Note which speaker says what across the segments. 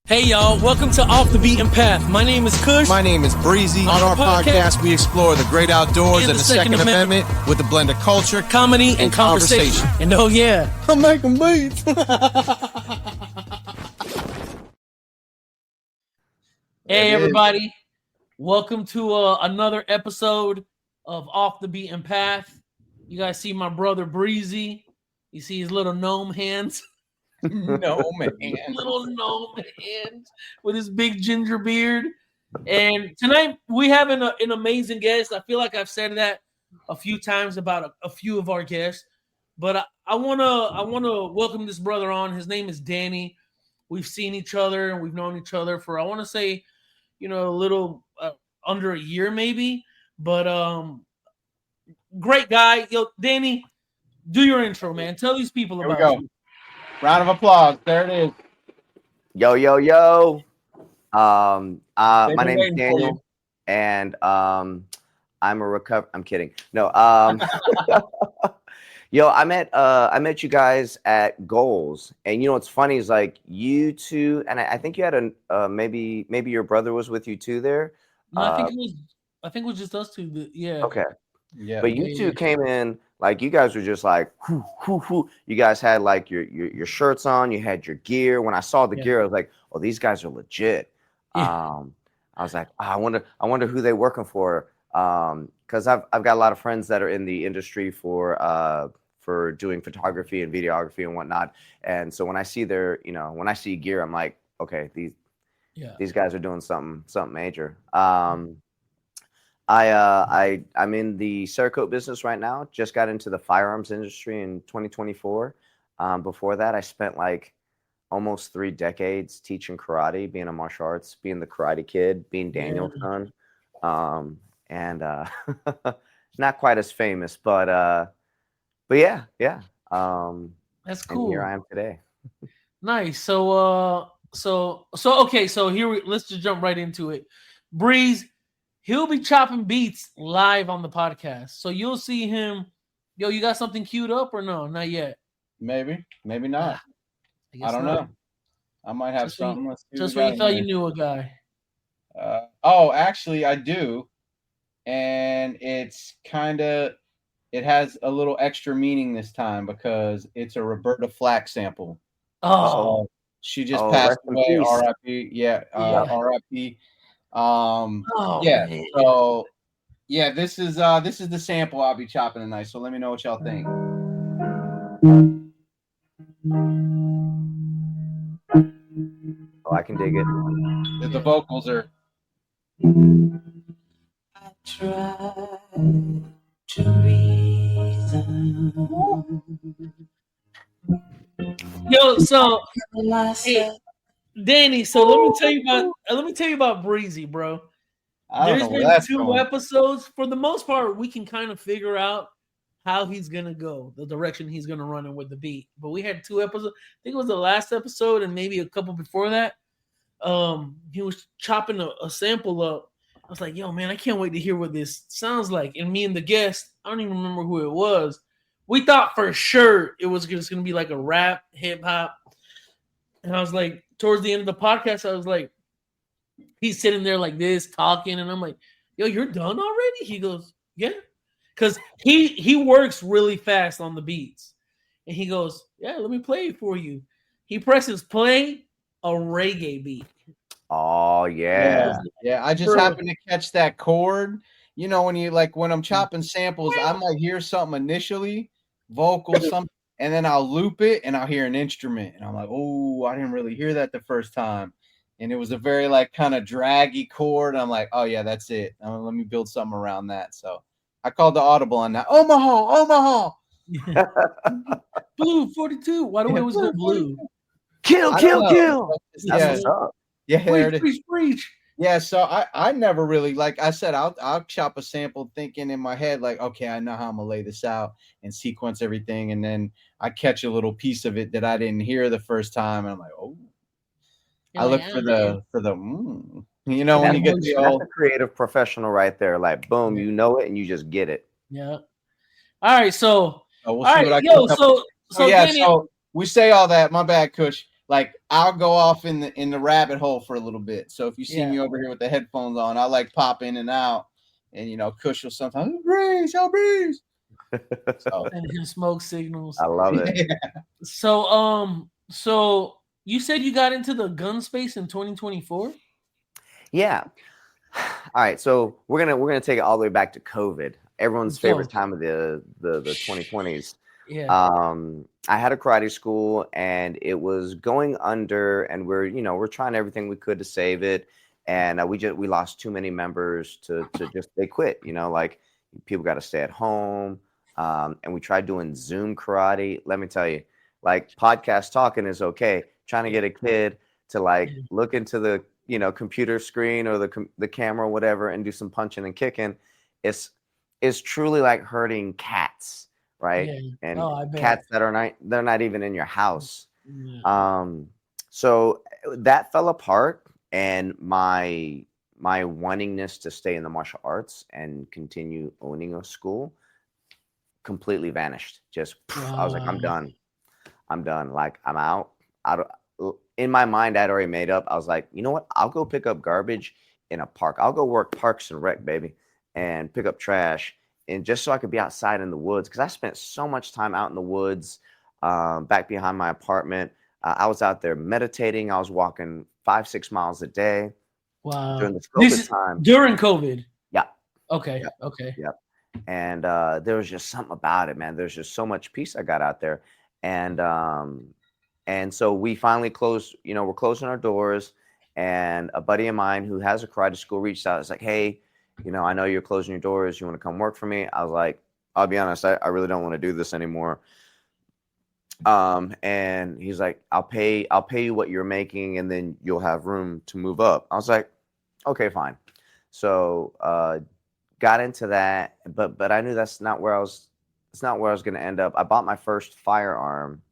Speaker 1: Hey y'all, welcome to Off the Beaten Path. My name is Cush.
Speaker 2: My name is Breezy. On our podcast, we explore the great outdoors and the Second Amendment with a blend of culture,
Speaker 1: comedy, and conversation. And oh yeah,
Speaker 2: I'm making beats.
Speaker 1: Hey everybody, welcome to another episode of Off the Beaten Path. You guys see my brother Breezy. You see his little gnome hands.
Speaker 2: Little
Speaker 1: gnome hands with his big ginger beard. And tonight we have an amazing guest. I feel like I've said that a few times about a few of our guests, but I wanna welcome this brother on. His name is Danny. We've seen each other and we've known each other for, I want to say, a little under a year maybe, but great guy. Yo, Danny, do your intro, man. Tell these people about you.
Speaker 2: Round of applause. There it is.
Speaker 3: Yo. My name is Daniel, and I'm I'm kidding. No. Yo, I met you guys at Goals, and what's funny is like you two, and I think you had maybe your brother was with you too there.
Speaker 1: No, I think it was just us two. Yeah.
Speaker 3: Okay.
Speaker 2: Yeah.
Speaker 3: But you two came in like you guys were just like, whoo. You guys had like your shirts on, you had your gear. When I saw the gear, I was like, oh, these guys are legit. Yeah. I was like, I wonder who they're working for. Because I've got a lot of friends that are in the industry for doing photography and videography and whatnot. And so when I see when I see gear, I'm like, okay, these guys are doing something major. I'm in the Cerakote business right now. Just got into the firearms industry in 2024. Before that, I spent like almost 3 decades teaching karate, being a martial arts, being the Karate Kid, being Daniel's son. And not quite as famous, but yeah.
Speaker 1: That's cool.
Speaker 3: And here I am today.
Speaker 1: Nice. So okay. So let's just jump right into it. Breeze. He'll be chopping beats live on the podcast. So you'll see him. Yo, you got something queued up or no? Not yet.
Speaker 2: Maybe not. I don't know. I might have something.
Speaker 1: Just when you thought you knew a guy.
Speaker 2: Actually, I do. And it has a little extra meaning this time because it's a Roberta Flack sample.
Speaker 1: Oh.
Speaker 2: She just passed away. R.I.P. Yeah. R.I.P.
Speaker 1: Man.
Speaker 2: So yeah, this is the sample I'll be chopping tonight. So let me know what y'all think.
Speaker 3: Oh, I can dig it.
Speaker 2: The vocals are.
Speaker 4: I try to reason.
Speaker 1: Yo, so hey, Danny, so let me tell you about Breezy, bro. There's been 2 episodes. For the most part, we can kind of figure out how he's gonna go, the direction he's gonna run in with the beat. But we had 2 episodes. I think it was the last episode and maybe a couple before that. He was chopping a sample up. I was like, yo, man, I can't wait to hear what this sounds like. And me and the guest, I don't even remember who it was. We thought for sure it was just gonna be like a rap, hip hop. And I was like, towards the end of the podcast, I was like, he's sitting there like this talking, and I'm like, yo, you're done already? He goes, yeah. Because he works really fast on the beats. And he goes, yeah, let me play it for you. He presses play, a reggae beat.
Speaker 3: Oh, yeah.
Speaker 2: Yeah, I just happened to catch that chord. When I'm chopping samples, I might hear something initially, vocal, something, and then I'll loop it and I'll hear an instrument. And I'm like, oh, I didn't really hear that the first time. And it was a very kind of draggy chord. I'm like, oh yeah, that's it. Let me build something around that. So I called the audible on that. Omaha.
Speaker 1: Blue 42. Why do we always go blue?
Speaker 3: Kill.
Speaker 2: That's what's up. Yeah,
Speaker 1: preach.
Speaker 2: Yeah, so I never really, like I said, I'll chop a sample thinking in my head, like, okay, I know how I'm gonna lay this out and sequence everything, and then I catch a little piece of it that I didn't hear the first time, and I'm like, oh. I look for the when you get the
Speaker 3: that's a creative professional right there. Like, boom, you know it and you just get it.
Speaker 1: Yeah. All right, so
Speaker 2: we'll see what I can.
Speaker 1: So Danny,
Speaker 2: so we say all that. My bad, Cush. like I'll go off in the rabbit hole for a little bit. So if you see me over here with the headphones on, I like pop in and out, and Cush will sometimes Breeze.
Speaker 1: So, and him smoke signals.
Speaker 3: I love it.
Speaker 2: Yeah.
Speaker 1: So you said you got into the gun space in 2024?
Speaker 3: Yeah. All right, so we're gonna take it all the way back to COVID. Everyone's favorite time of the 2020s.
Speaker 1: Yeah.
Speaker 3: I had a karate school and it was going under, and we're trying everything we could to save it, and we lost too many members to just they quit. Like people got to stay at home, and we tried doing Zoom karate. Let me tell you, like podcast talking is okay. Trying to get a kid to like look into the computer screen or the camera or whatever and do some punching and kicking, it's truly like herding cats, right?
Speaker 1: Yeah.
Speaker 3: And cats that they're not even in your house.
Speaker 1: Yeah.
Speaker 3: So that fell apart, and my wantingness to stay in the martial arts and continue owning a school completely vanished. Just I was like, I'm done. Like I'm out. In my mind, I'd already made up. I was like, you know what? I'll go pick up garbage in a park. I'll go work Parks and Rec, baby, and pick up trash. And just so I could be outside in the woods, because I spent so much time out in the woods, back behind my apartment. I was out there meditating. I was walking 5-6 miles a day.
Speaker 1: Wow.
Speaker 3: During the COVID time.
Speaker 1: During COVID.
Speaker 3: Yeah.
Speaker 1: Okay.
Speaker 3: Yep.
Speaker 1: Okay.
Speaker 3: Yep. And there was just something about it, man. There's just so much peace I got out there. And so we finally closed, we're closing our doors, and a buddy of mine who has a karate school reached out. It's like, hey, I know you're closing your doors. You want to come work for me? I was like, I'll be honest, I really don't want to do this anymore. And he's like, I'll pay you what you're making, and then you'll have room to move up. I was like, okay, fine. So got into that, but I knew it's not where I was going to end up. I bought my first firearm.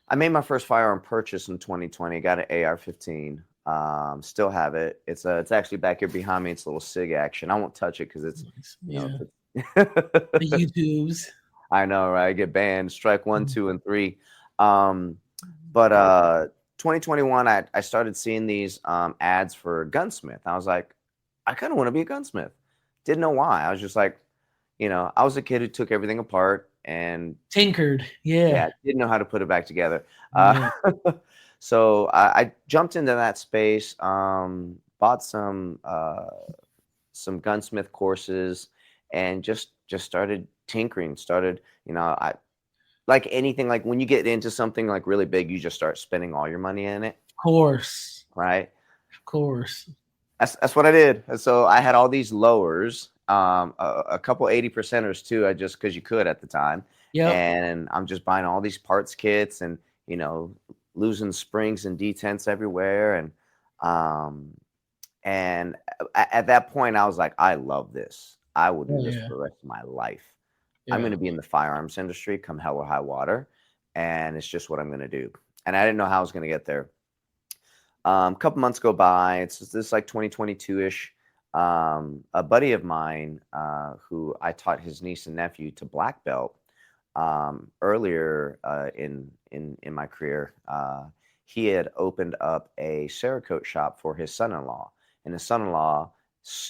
Speaker 3: I made my first firearm purchase in 2020. Got an AR-15. Still have it. It's actually back here behind me. It's a little SIG action. I won't touch it because it's
Speaker 1: the YouTubes.
Speaker 3: I know, right? I get banned. Strike 1, 2, and 3. But 2021, I started seeing these ads for gunsmith. I was like, I kind of want to be a gunsmith. Didn't know why. I was just like, I was a kid who took everything apart and
Speaker 1: tinkered. Yeah.
Speaker 3: Didn't know how to put it back together. So I jumped into that space, bought some gunsmith courses, and just started tinkering. I like anything, like when you get into something like really big, you just start spending all your money in it.
Speaker 1: Of course.
Speaker 3: Right.
Speaker 1: Of course.
Speaker 3: That's what I did. And so I had all these lowers, a couple 80%ers too, just because you could at the time.
Speaker 1: Yeah.
Speaker 3: And I'm just buying all these parts kits and, losing springs and detents everywhere. And at that point I was like, I love this. I will do this for the rest of my life. Yeah. I'm going to be in the firearms industry come hell or high water. And it's just what I'm going to do. And I didn't know how I was going to get there. A couple months go by. It's this like 2022-ish. A buddy of mine who I taught his niece and nephew to black belt earlier in my career. He had opened up a Cerakote shop for his son-in-law. And his son-in-law,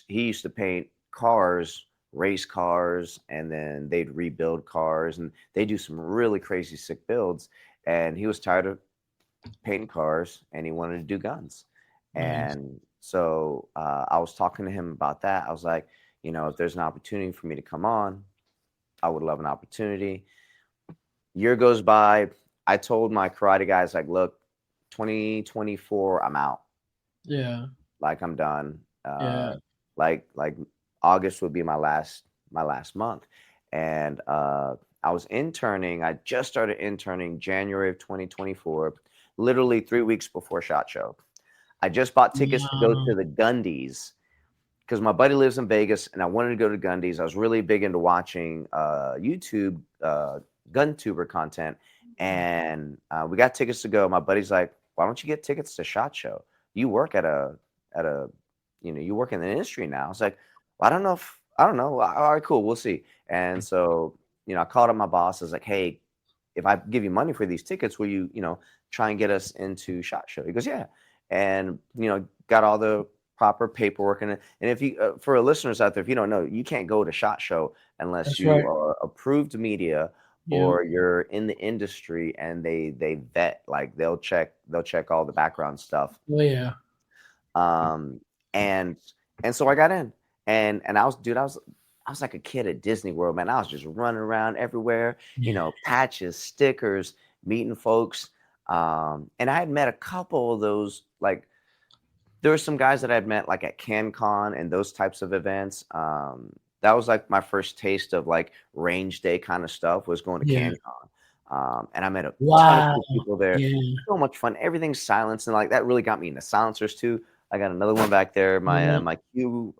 Speaker 3: he used to paint cars, race cars, and then they'd rebuild cars, and they do some really crazy sick builds. And he was tired of painting cars and he wanted to do guns. Nice. And so I was talking to him about that. I was like, if there's an opportunity for me to come on, I would love an opportunity. Year goes by. I told my karate guys, like, look, 2024, I'm out.
Speaker 1: Yeah.
Speaker 3: Like I'm done. Like August would be my last month. And I was interning. I just started interning January of 2024. Literally 3 weeks before SHOT Show. I just bought tickets to go to the Gundies because my buddy lives in Vegas and I wanted to go to Gundies. I was really big into watching YouTube gun tuber content, and we got tickets to go. My buddy's like, why don't you get tickets to SHOT Show? You work you work in the industry now. I was like, well, I don't know. All right, cool. We'll see. And so, I called up my boss. I was like, hey, if I give you money for these tickets, will you, try and get us into SHOT Show? He goes, yeah. And, got all the proper paperwork. And if you, for listeners out there, if you don't know, you can't go to SHOT Show unless
Speaker 1: That's
Speaker 3: you
Speaker 1: right.
Speaker 3: are approved media
Speaker 1: Yeah.
Speaker 3: or you're in the industry, and they vet, like they'll check all the background stuff.
Speaker 1: Oh yeah.
Speaker 3: And so I got in, and I was like a kid at Disney World, man. I was just running around everywhere, patches, stickers, meeting folks. And I had met a couple of those, like there were some guys that I'd met like at CanCon and those types of events. That was like my first taste of like range day kind of stuff, was going to CanCon. And I met a ton of cool people there.
Speaker 1: Yeah.
Speaker 3: So much fun. Everything's silenced, and like that really got me into silencers too. I got another one back there. My Q,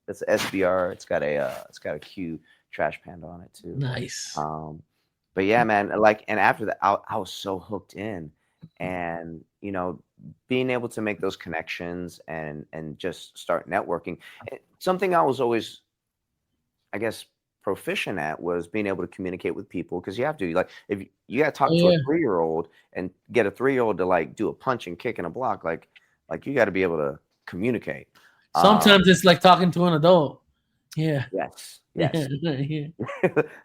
Speaker 3: it's a SBR. It's got a Q trash panda on it too.
Speaker 1: Nice.
Speaker 3: But yeah, man. Like, and after that, I was so hooked in, and being able to make those connections and just start networking. Something I was always, I guess, proficient at was being able to communicate with people, because you have to, like, if you got to talk to a 3-year-old and get a 3-year-old to like do a punch and kick and a block, like you got to be able to communicate.
Speaker 1: Sometimes it's like talking to an adult. Yeah.
Speaker 3: Yes.
Speaker 1: Yeah.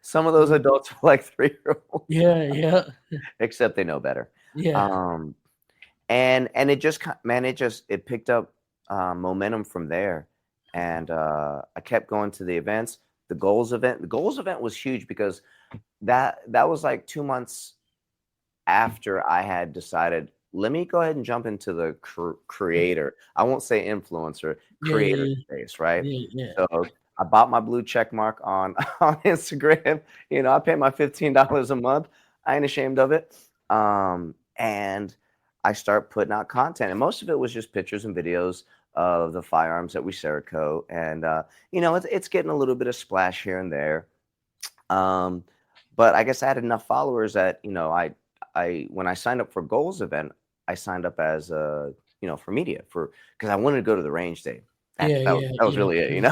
Speaker 3: Some of those adults are like 3-year-olds.
Speaker 1: Yeah.
Speaker 3: Except they know better.
Speaker 1: Yeah.
Speaker 3: And it just, man, it picked up momentum from there, and I kept going to the events. The goals event was huge, because that was like 2 months after I had decided, let me go ahead and jump into the creator. I won't say influencer, creator space, right?
Speaker 1: Yeah.
Speaker 3: So I bought my blue check mark on Instagram. I pay my $15 a month. I ain't ashamed of it. And I start putting out content, and most of it was just pictures and videos of the firearms that we Cerakote, and it's getting a little bit of splash here and there. But I guess I had enough followers that I when I signed up for Goals event, I signed up as for media, because I wanted to go to the range day. That was really it,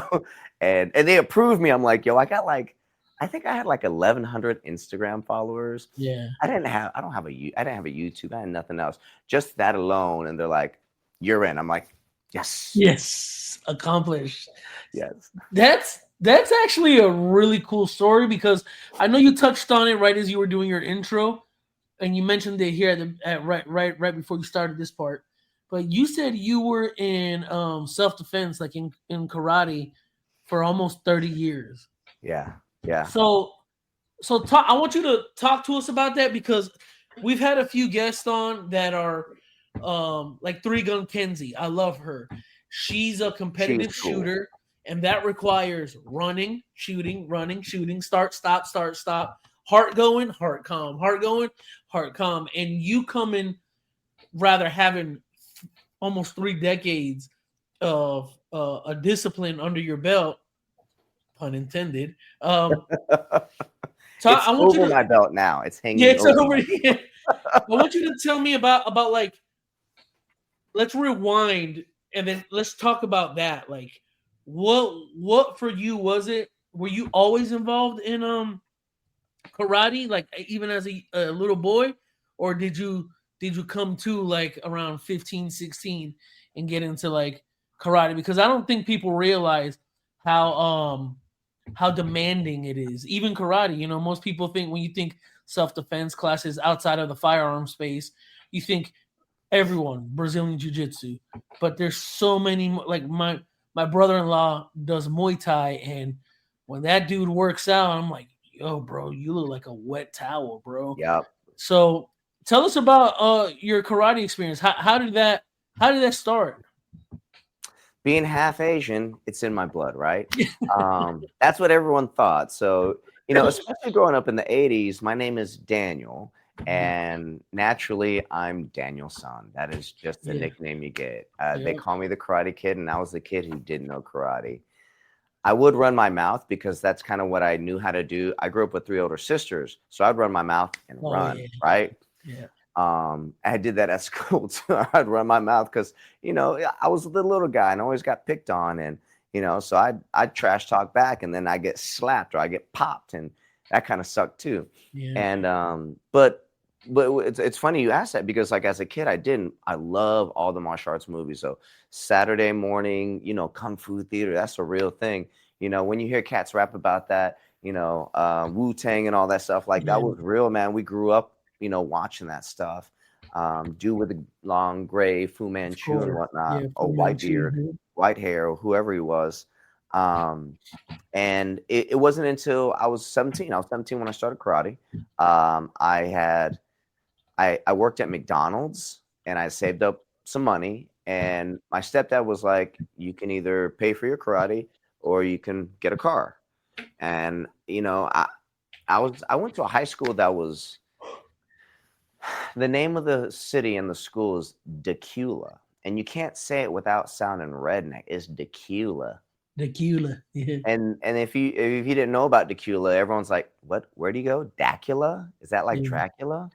Speaker 3: and they approved me. I'm like, yo, I got like, I think I had like 1,100 Instagram followers.
Speaker 1: Yeah.
Speaker 3: I didn't have a YouTube. I had nothing else. Just that alone. And they're like, you're in. I'm like, yes.
Speaker 1: Yes. Accomplished.
Speaker 3: Yes.
Speaker 1: That's actually a really cool story, because I know you touched on it right as you were doing your intro, and you mentioned it here right before you started this part. But you said you were in self-defense, like in karate, for almost 30 years.
Speaker 3: Yeah.
Speaker 1: So I want you to talk to us about that, because we've had a few guests on that are like Three Gun Kenzie. I love her. She's a competitive shooter, and that requires running, shooting, start, stop, heart going, heart calm, heart going, heart calm. And you come in rather having almost 3 decades of a discipline under your belt, pun intended.
Speaker 3: It's over my belt now. It's hanging.
Speaker 1: Yeah, it's over here. I want you to tell me about like, let's rewind and then let's talk about that. Like, what for you was it? Were you always involved in karate, like even as a little boy, or did you come to like around 15, 16 and get into like karate? Because I don't think people realize how demanding it is. Even karate, most people think, when you think self-defense classes outside of the firearm space, you think everyone, Brazilian jiu-jitsu, but there's so many. Like my brother-in-law does Muay Thai, and when that dude works out, I'm like, yo, bro, you look like a wet towel, bro.
Speaker 3: Yeah.
Speaker 1: So tell us about your karate experience. How did that start?
Speaker 3: Being half Asian, it's in my blood, right? That's what everyone thought. So, especially growing up in the 80s, my name is Daniel, and naturally I'm Daniel-san. That is just the nickname you get. They call me the Karate Kid, and I was the kid who didn't know karate. I would run my mouth, because that's kind of what I knew how to do. I grew up with 3 older sisters, so I'd run my mouth and run, right?
Speaker 1: Yeah.
Speaker 3: I did that at school too. I'd run my mouth because, I was the little guy and always got picked on, and, so I'd trash talk back, and then I get slapped or I get popped. And that kind of sucked too.
Speaker 1: Yeah.
Speaker 3: And but it's funny you asked that, because like as a kid I love all the martial arts movies. So Saturday morning, kung fu theater, that's a real thing. When you hear cats rap about that, Wu-Tang and all that stuff, like that was real, man. We grew up watching that stuff. Dude with the long gray Fu Manchu and whatnot, white beard, white hair, or whoever he was. And it wasn't until I was 17. I was 17 when I started karate. I worked at McDonald's and I saved up some money. And my stepdad was like, "You can either pay for your karate or you can get a car." And I went to a high school that was, the name of the city and the school is Decula, and you can't say it without sounding redneck. It's Decula.
Speaker 1: Decula. Yeah.
Speaker 3: And if you didn't know about Decula, everyone's like, "What? Where do you go? Dacula? Is that like Dracula?"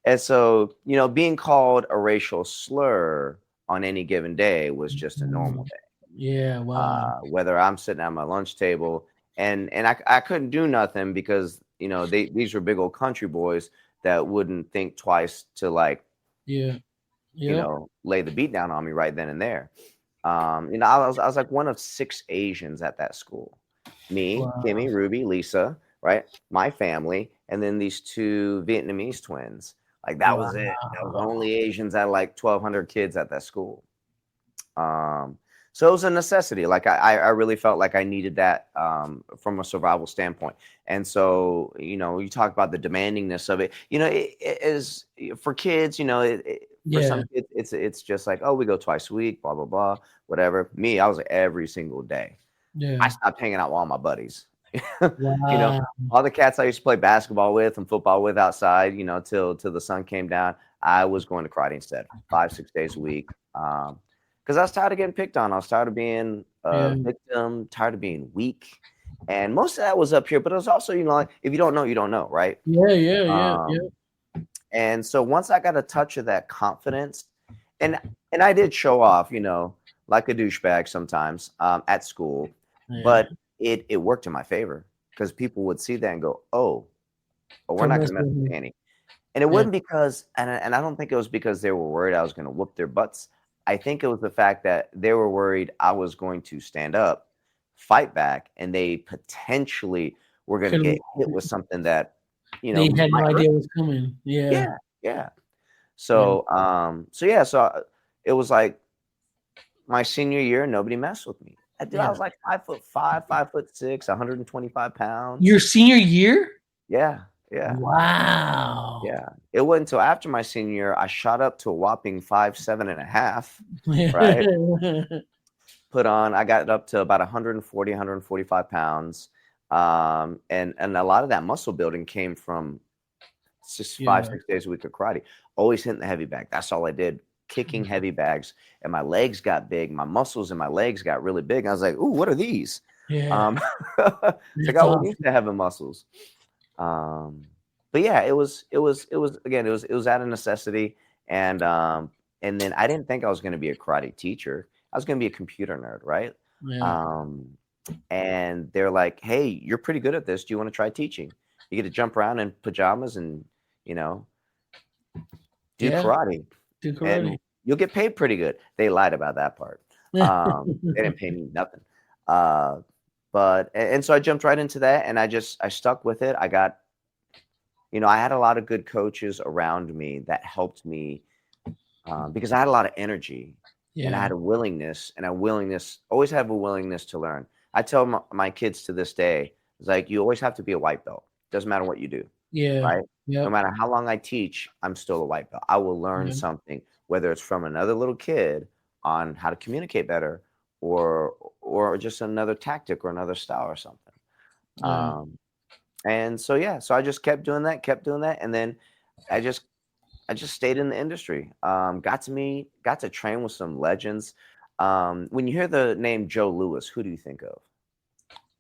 Speaker 3: And so being called a racial slur on any given day was just a normal day.
Speaker 1: Yeah, wow.
Speaker 3: Whether I'm sitting at my lunch table and I couldn't do nothing because these were big old country boys that wouldn't think twice to like lay the beat down on me right then and there. I was like one of 6 Asians at that school. Me, Kimmy, Ruby, Lisa, right? My family, and then these 2 Vietnamese twins. Like that was it. That was the only Asians out of like 1,200 kids at that school. So it was a necessity. Like I really felt like I needed that from a survival standpoint. And so, you talk about the demandingness of it. It is for kids. For some kids, it's just like, oh, we go twice a week, blah blah blah, whatever. Me, I was like every single day.
Speaker 1: Yeah.
Speaker 3: I stopped hanging out with all my buddies. All the cats I used to play basketball with and football with outside. Till the sun came down. I was going to karate instead, 5-6 days a week. Because I was tired of getting picked on. I was tired of being a victim, tired of being weak. And most of that was up here, but it was also, like, if you don't know, you don't know, right?
Speaker 1: Yeah.
Speaker 3: And so once I got a touch of that confidence, and I did show off, like a douchebag sometimes at school, but it worked in my favor because people would see that and go, oh, we're not going to mess with Danny. And it wasn't because, and I don't think it was because they were worried I was going to whoop their butts. I think it was the fact that they were worried I was going to stand up, fight back, and they potentially were going to get hit with something that,
Speaker 1: they had no idea was coming. Yeah.
Speaker 3: So, so it was like my senior year, nobody messed with me. I was like 5'5", 5'6", 125 pounds.
Speaker 1: Your senior year?
Speaker 3: Yeah.
Speaker 1: Wow.
Speaker 3: Yeah. It wasn't until after my senior year I shot up to a whopping 5'7.5", right? I got up to about 140, 145 pounds. And a lot of that muscle building came from just 5-6 days a week of karate. Always hitting the heavy bag. That's all I did. Kicking heavy bags. And my legs got big. My muscles in my legs got really big. I was like, ooh, what are these?
Speaker 1: Yeah.
Speaker 3: Like I was used to having muscles. But yeah, it was out of necessity. And then I didn't think I was going to be a karate teacher. I was going to be a computer nerd, right?
Speaker 1: Yeah.
Speaker 3: And they're like, hey, you're pretty good at this. Do you want to try teaching? You get to jump around in pajamas and, do karate. And you'll get paid pretty good. They lied about that part. They didn't pay me nothing. But so I jumped right into that and I stuck with it. I got, I had a lot of good coaches around me that helped me because I had a lot of energy and I had a willingness always have a willingness to learn. I tell my kids to this day, it's like, you always have to be a white belt. Doesn't matter what you do.
Speaker 1: Yeah.
Speaker 3: Right.
Speaker 1: Yep.
Speaker 3: No matter how long I teach, I'm still a white belt. I will learn something, whether it's from another little kid on how to communicate better or just another tactic or another style or something. And so I just kept doing that. And then I just stayed in the industry. Got to train with some legends. When you hear the name Joe Louis, who do you think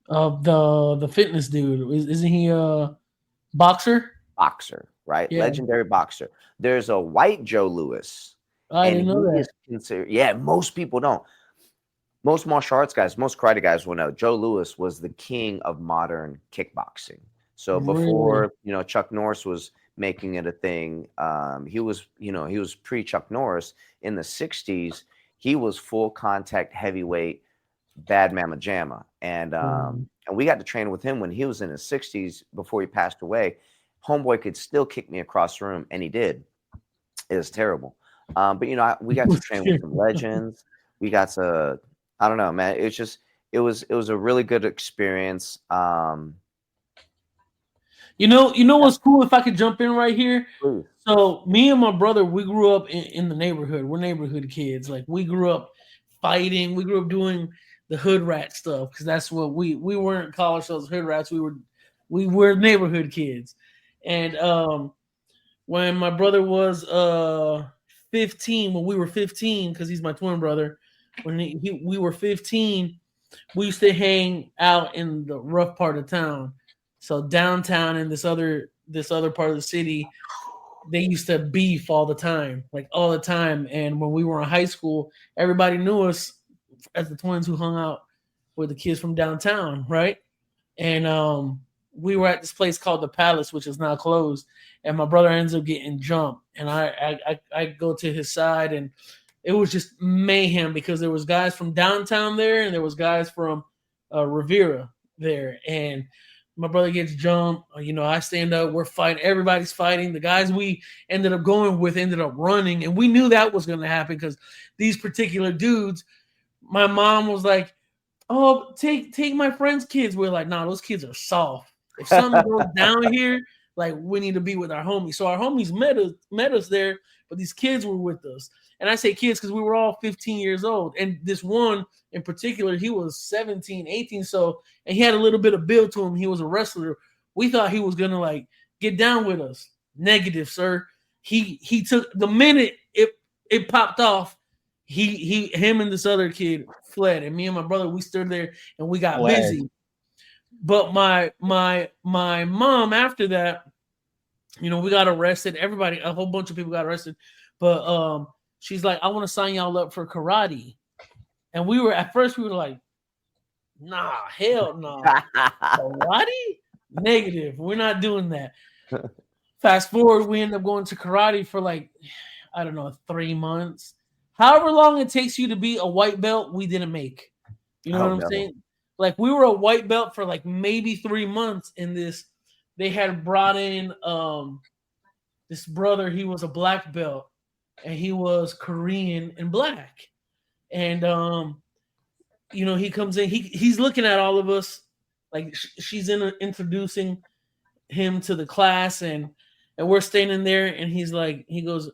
Speaker 3: of?
Speaker 1: The fitness dude. Isn't he a boxer?
Speaker 3: Boxer, right?
Speaker 1: Yeah.
Speaker 3: Legendary boxer. There's a white Joe Louis.
Speaker 1: I didn't know that.
Speaker 3: Most people don't. most martial arts guys, most karate guys will know Joe Louis was the king of modern kickboxing. So before, Chuck Norris was making it a thing, he was pre Chuck Norris in the 60s. He was full contact heavyweight, bad mama jamma. And we got to train with him when he was in his 60s before he passed away. Homeboy could still kick me across the room, and he did. It was terrible. But we got to train with some legends. We got to, I don't know, man. It's just it was a really good experience.
Speaker 1: You know what's cool? If I could jump in right here.
Speaker 3: Please.
Speaker 1: So me and my brother, we grew up in the neighborhood. We're neighborhood kids. Like we grew up fighting. We grew up doing the hood rat stuff because that's what we weren't college shows hood rats. We were neighborhood kids. And when my brother was 15, when we were 15, because he's my twin brother, when we were 15, we used to hang out in the rough part of town. So downtown in this other part of the city, they used to beef all the time. And when we were in high school, everybody knew us as the twins who hung out with the kids from downtown, right? And we were at this place called the Palace, which is now closed. And my brother ends up getting jumped, and I go to his side, and it was just mayhem because there was guys from downtown there, and there was guys from Rivera there, and my brother gets jumped. I stand up. We're fighting. Everybody's fighting. The guys we ended up going with ended up running, and we knew that was going to happen because these particular dudes. My mom was like, "Oh, take my friend's kids." We're like, "Nah, those kids are soft. If something goes down here, like we need to be with our homies." So our homies met us there, but these kids were with us. And I say kids because we were all 15 years old. And this one in particular, he was 17, 18. And he had a little bit of build to him. He was a wrestler. We thought he was going to get down with us. Negative, sir. He took the minute it popped off, him and this other kid fled. And me and my brother, we stood there and we got busy. But my mom after that, we got arrested. Everybody, a whole bunch of people got arrested. But she's like, "I want to sign y'all up for karate." And at first we were like, "Nah, hell no. Karate? Negative. We're not doing that." Fast forward, we end up going to karate for 3 months. However long it takes you to be a white belt, we didn't make. You know what I'm saying? We were a white belt for maybe 3 months in this. They had brought in this brother. He was a black belt. And he was Korean and black. And, he comes in. He's looking at all of us. She's introducing him to the class. And we're standing there. And he goes,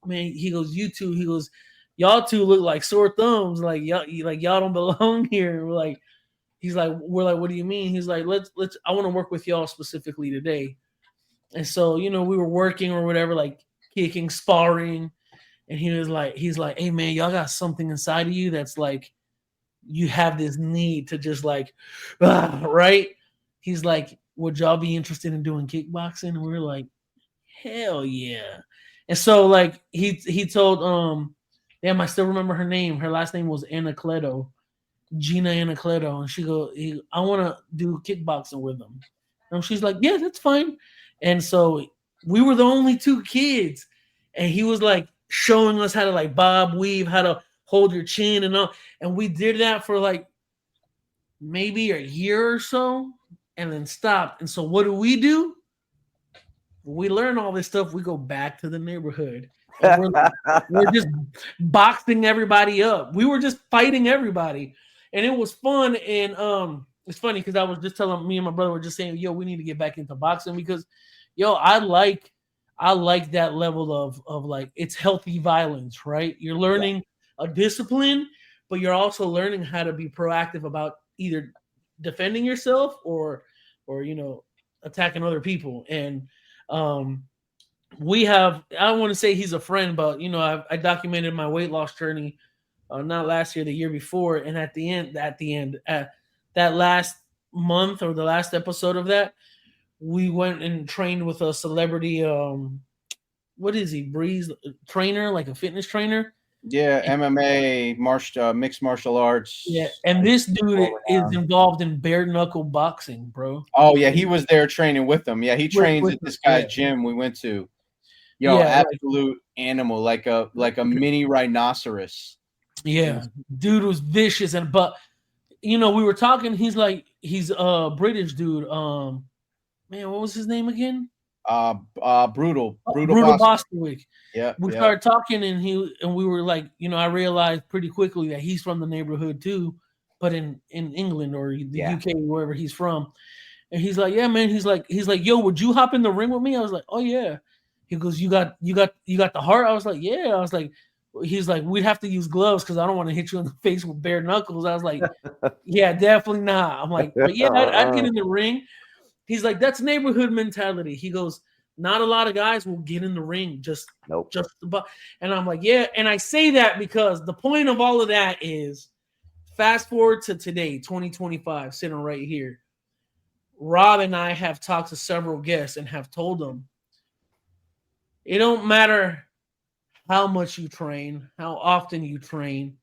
Speaker 1: "Man," he goes, "You two," he goes, "y'all two look like sore thumbs. Y'all don't belong here." And we're like, "What do you mean?" He's like, let's I want to work with y'all specifically today. And so, we were working or whatever, kicking, sparring. And he's like, "Hey man, y'all got something inside of you that's you have this need to just right?" He's like, "Would y'all be interested in doing kickboxing?" And we were like, "Hell yeah!" And so he told damn, I still remember her name. Her last name was Anacleto, Gina Anacleto, and she go, "I want to do kickboxing with him." And she's like, "Yeah, that's fine." And so we were the only two kids, and he was showing us how to bob weave, how to hold your chin and all. And we did that for maybe a year or so and then stopped. And so what do? We learn all this stuff. We go back to the neighborhood and we're just boxing everybody up. We were just fighting everybody. And it was fun. And it's funny because I was just telling me and my brother were just saying, "Yo, we need to get back into boxing because I like that level of it's healthy violence, right? You're learning a discipline, but you're also learning how to be proactive about either defending yourself or attacking other people. And we have, I don't want to say he's a friend, but I documented my weight loss journey not last year, the year before, and at the end, that last month or the last episode of that, we went and trained with a celebrity. What is he? Breeze trainer, like a fitness trainer.
Speaker 2: Yeah, MMA, mixed martial arts.
Speaker 1: Yeah, and this dude is involved in bare knuckle boxing, bro.
Speaker 2: Oh yeah, he was there training with them. Yeah, he trains at this guy's gym we went to. Yo, absolute animal, like a mini rhinoceros.
Speaker 1: Yeah, dude was vicious, but we were talking. He's a British dude. Man, what was his name again?
Speaker 2: Brutal
Speaker 1: Bostwick.
Speaker 2: Yeah,
Speaker 1: we started talking, and we were like, I realized pretty quickly that he's from the neighborhood too, but in England or the UK, wherever he's from. And he's like, yeah, man. He's like, yo, would you hop in the ring with me? I was like, oh yeah. He goes, you got the heart. I was like, yeah. I was like, he's like, we'd have to use gloves because I don't want to hit you in the face with bare knuckles. I was like, yeah, definitely not. I'm like, but yeah, I'd get in the ring. He's like, that's neighborhood mentality. He goes, not a lot of guys will get in the ring just about. And I'm like, yeah. And I say that because the point of all of that is, fast forward to today, 2025, sitting right here. Rob and I have talked to several guests and have told them, it don't matter how much you train, how often you train,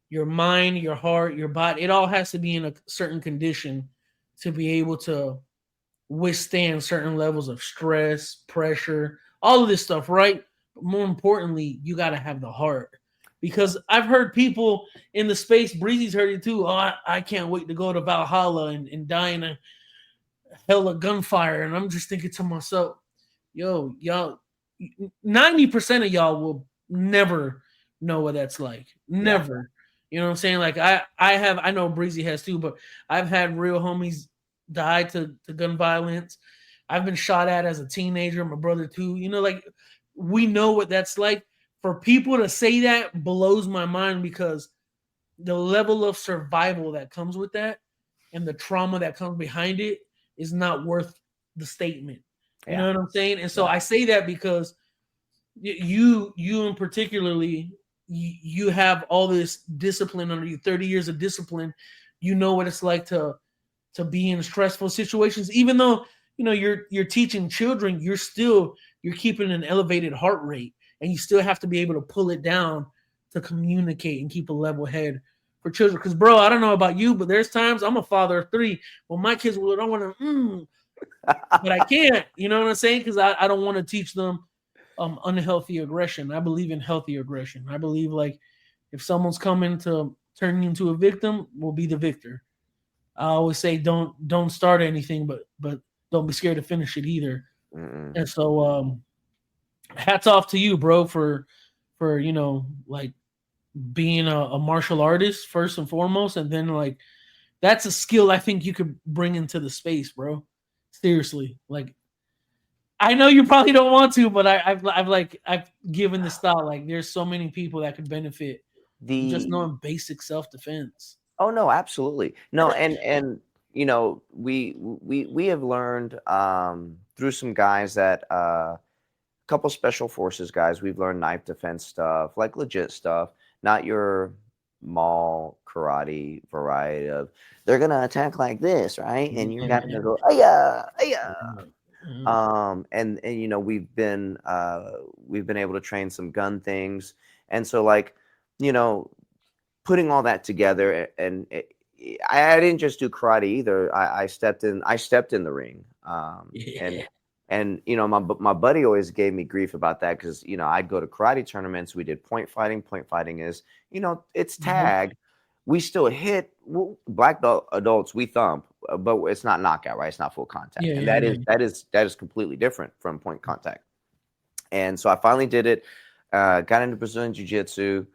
Speaker 1: your mind, your heart, your body, it all has to be in a certain condition to be able to withstand certain levels of stress, pressure, all of this stuff, right? But more importantly, you got to have the heart. Because I've heard people in the space, Breezy's heard it too. Oh, I can't wait to go to Valhalla and die in a hell of gunfire. And I'm just thinking to myself, yo, y'all, 90% of y'all will never know what that's like. Never. You know what I'm saying? Like I know Breezy has too, but I've had real homies die to gun violence. I've been shot at as a teenager, my brother too. Like we know what that's like. For people to say that blows my mind because the level of survival that comes with that and the trauma that comes behind it is not worth the statement. You know what I'm saying? And so I say that because you in particularly, you have all this discipline under you, 30 years of discipline. You know what it's like to be in stressful situations, even though you're teaching children, you're keeping an elevated heart rate, and you still have to be able to pull it down to communicate and keep a level head for children. Because, bro, I don't know about you, but there's times I'm a father of 3. Well, my kids will, I don't want to, but I can't. You know what I'm saying? Because I don't want to teach them unhealthy aggression. I believe in healthy aggression. I believe like if someone's coming to turn you into a victim, we'll be the victor. I always say don't start anything, but don't be scared to finish it either.
Speaker 3: Mm-mm.
Speaker 1: And so hats off to you, bro, for like being a martial artist first and foremost, and then like that's a skill I think you could bring into the space, bro. Seriously, like I know you probably don't want to, but I've given this thought. Like there's so many people that could benefit from just knowing basic self-defense.
Speaker 3: Oh no, absolutely. No, and we have learned through some guys that a couple special forces guys, we've learned knife defense stuff, like legit stuff, not your mall karate variety of they're gonna attack like this, right? And you got to go, yeah. And we've been able to train some gun things, and so like putting all that together, and I didn't just do karate either. I stepped in the ring, and my buddy always gave me grief about that because I'd go to karate tournaments. We did point fighting. Point fighting is it's tag. We still hit black belt adults. We thump, but it's not knockout, right? It's not full contact, and that is completely different from point contact. And so I finally did it. Got into Brazilian Jiu-Jitsu.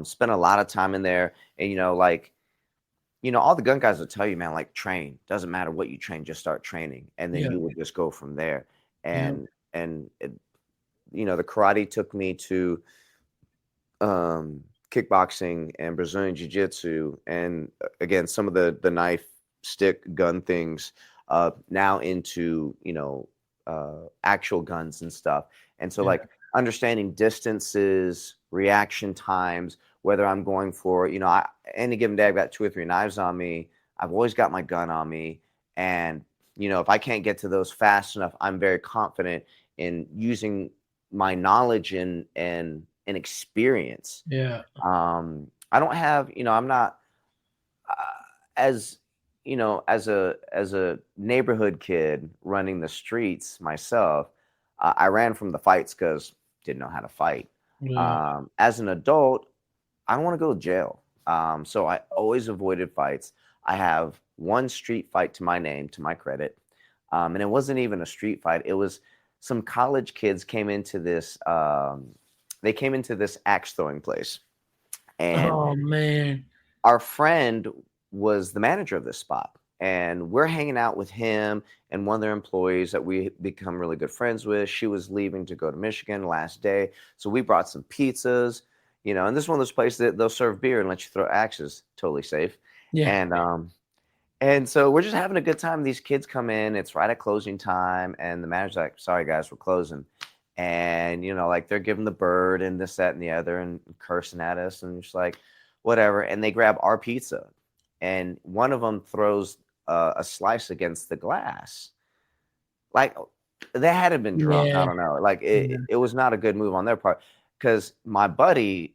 Speaker 3: Spent a lot of time in there, and all the gun guys will tell you, man, like train. Doesn't matter what you train, just start training, and then you will just go from there. And the karate took me to kickboxing and Brazilian Jiu-Jitsu, and again some of the knife, stick, gun things. Now into actual guns and stuff, and so like understanding distances, reaction times, whether I'm going for, any given day I've got 2 or 3 knives on me. I've always got my gun on me. And, if I can't get to those fast enough, I'm very confident in using my knowledge and an experience.
Speaker 1: Yeah.
Speaker 3: I don't have, I'm not as as a neighborhood kid running the streets myself. I ran from the fights because didn't know how to fight.
Speaker 1: Yeah.
Speaker 3: As an adult, I don't want to go to jail. So I always avoided fights. I have one street fight to my name, to my credit. And it wasn't even a street fight. It was some college kids came into this, they came into this axe throwing place. And
Speaker 1: Oh man.
Speaker 3: our friend was the manager of this spot. And we're hanging out with him and one of their employees that we become really good friends with. She was leaving to go to Michigan last day. So we brought some pizzas, and this is one of those places that they'll serve beer and let you throw axes, totally safe.
Speaker 1: Yeah.
Speaker 3: And so we're just having a good time. These kids come in, it's right at closing time, and the manager's like, sorry guys, we're closing. And like they're giving the bird and this, that, and the other and cursing at us and just like whatever. And they grab our pizza. And one of them throws a slice against the glass. Like they hadn't been drunk.
Speaker 1: Yeah.
Speaker 3: I don't know. Like it was not a good move on their part. Because my other buddy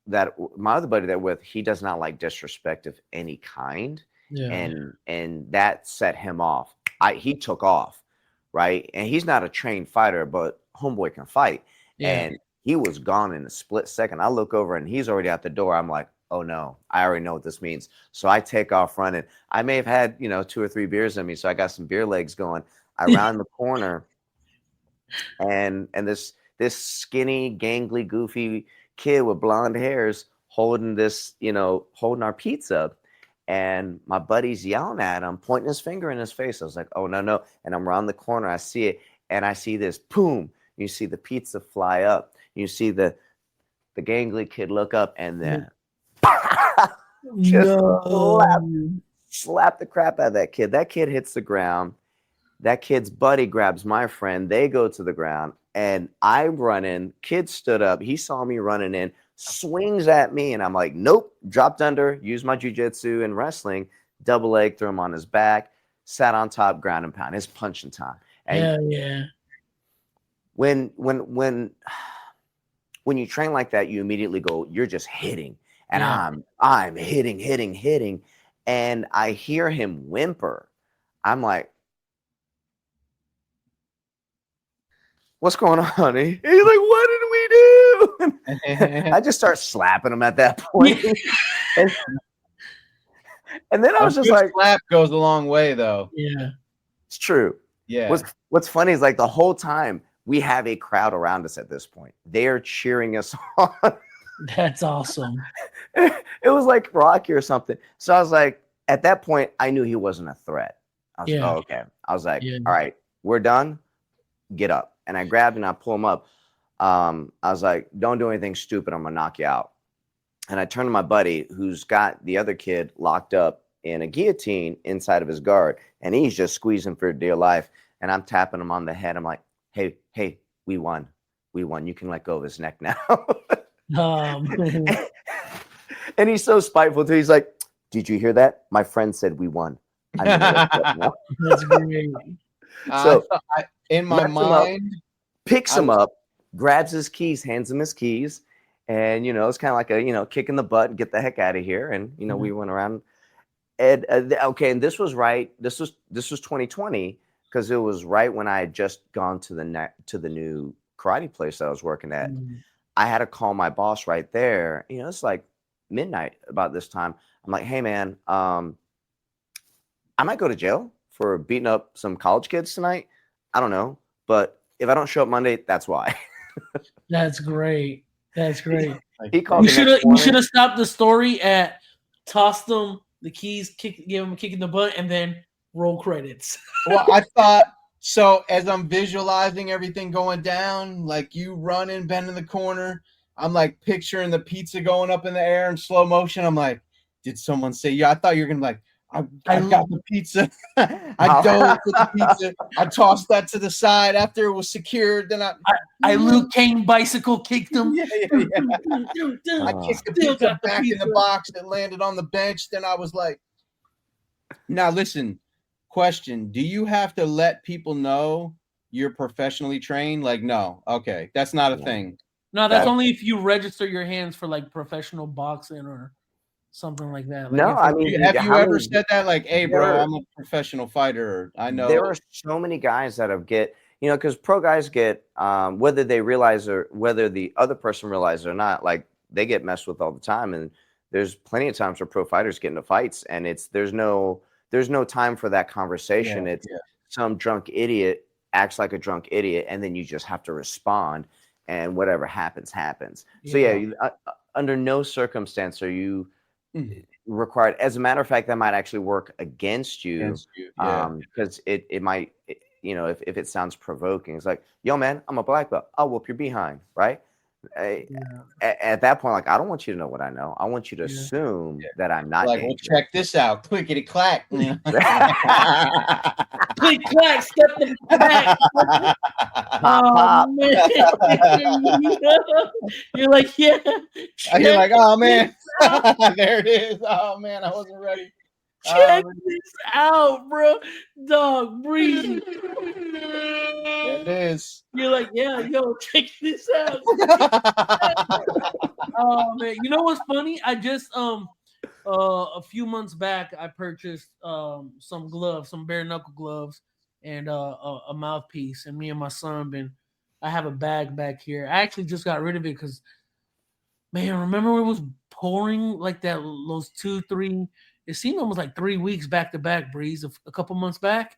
Speaker 3: that with, he does not like disrespect of any kind.
Speaker 1: Yeah.
Speaker 3: And that set him off. He took off, right? And he's not a trained fighter, but homeboy can fight.
Speaker 1: Yeah.
Speaker 3: And he was gone in a split second. I look over and he's already out the door. I'm like, oh no, I already know what this means. So I take off running. I may have had, 2 or 3 beers in me, so I got some beer legs going. I round the corner, and this skinny, gangly, goofy kid with blonde hairs holding this, holding our pizza. And my buddy's yelling at him, pointing his finger in his face. I was like, oh, no. And I'm around the corner. I see it. And I see this, boom. You see the pizza fly up. You see the gangly kid look up and then just slap the crap out of that kid. That kid hits the ground. That kid's buddy grabs my friend. They go to the ground. And I'm running. Kid stood up. He saw me running in, swings at me. And I'm like, nope. Dropped under, used my jiu-jitsu and wrestling, double leg, threw him on his back, sat on top, ground and pound. It's punching time. And
Speaker 1: yeah.
Speaker 3: When you train like that, you immediately go, you're just hitting. And I'm hitting. And I hear him whimper. I'm like, what's going on? He's like, what did we do? I just start slapping him at that point. and then I was just like,
Speaker 2: slap goes a long way though.
Speaker 1: Yeah.
Speaker 3: It's true.
Speaker 2: Yeah.
Speaker 3: What's funny is like the whole time we have a crowd around us at this point. They are cheering us on.
Speaker 1: That's awesome.
Speaker 3: It was like Rocky or something. So I was like, at that point, I knew he wasn't a threat. I was like, oh, okay. I was like, all right, we're done. Get up. And I grabbed and I pull him up. I was like, don't do anything stupid. I'm going to knock you out. And I turned to my buddy who's got the other kid locked up in a guillotine inside of his guard. And he's just squeezing for dear life. And I'm tapping him on the head. I'm like, hey, we won. You can let go of his neck now. And he's so spiteful too. He's like, did you hear that? My friend said we won.
Speaker 1: That's great.
Speaker 3: So
Speaker 2: in my mind,
Speaker 3: picks him up, grabs his keys, hands him his keys. And, it's kind of like a, kick in the butt and get the heck out of here. And, we went around. And and this was right. This was 2020 because it was right when I had just gone to the new karate place that I was working at. I had to call my boss right there. It's like midnight about this time. I'm like, hey man, I might go to jail for beating up some college kids tonight. I don't know, but if I don't show up Monday, that's why.
Speaker 1: That's great.
Speaker 3: He called.
Speaker 1: You should have stopped the story at tossed them the keys, give him a kick in the butt, and then roll credits.
Speaker 2: Well, I thought so. As I'm visualizing everything going down, like you running, bending the corner, I'm like picturing the pizza going up in the air in slow motion. I'm like, did someone say? Yeah, I thought you were gonna be like, I got the pizza. I dove with the pizza. I tossed that to the side after it was secured. Then
Speaker 1: I Luke Kane bicycle kicked him.
Speaker 2: Yeah. I kicked the pizza back in the box that landed on the bench. Then I was like, now listen, question. Do you have to let people know you're professionally trained? Like, no. Okay. That's not a thing.
Speaker 1: No, that's only if you register your hands for like professional boxing or something like that. Like
Speaker 3: No, I mean,
Speaker 2: have you ever said that? Like, hey, bro, I'm a professional fighter. I know
Speaker 3: there are so many guys that have because pro guys get whether they realize or whether the other person realizes or not, like they get messed with all the time. And there's plenty of times where pro fighters get into fights, and there's no time for that conversation. It's some drunk idiot acts like a drunk idiot, and then you just have to respond, and whatever happens. So under no circumstance are you required. As a matter of fact, that might actually work against you, because it might, if it sounds provoking. It's like, yo, man, I'm a black belt. I'll whoop your behind, right? At that point, like, I don't want you to know what I know. I want you to assume that I'm not.
Speaker 2: Like, well, check this out. Clickety clack.
Speaker 1: Click clack. Step the back.
Speaker 3: Pop.
Speaker 1: Man. You're like, yeah.
Speaker 2: You're like, oh man, there it is. Oh man, I wasn't ready.
Speaker 1: Check this out, bro. Dog, Breezy.
Speaker 2: There it is.
Speaker 1: You're like, yeah, yo, check this out. Oh man, you know what's funny? I just a few months back I purchased some gloves, some bare knuckle gloves, and a mouthpiece. And me and my son I have a bag back here. I actually just got rid of it because, man, remember when it was pouring like that? Those 2-3. It seemed almost like 3 weeks back to back, Breeze, a couple months back.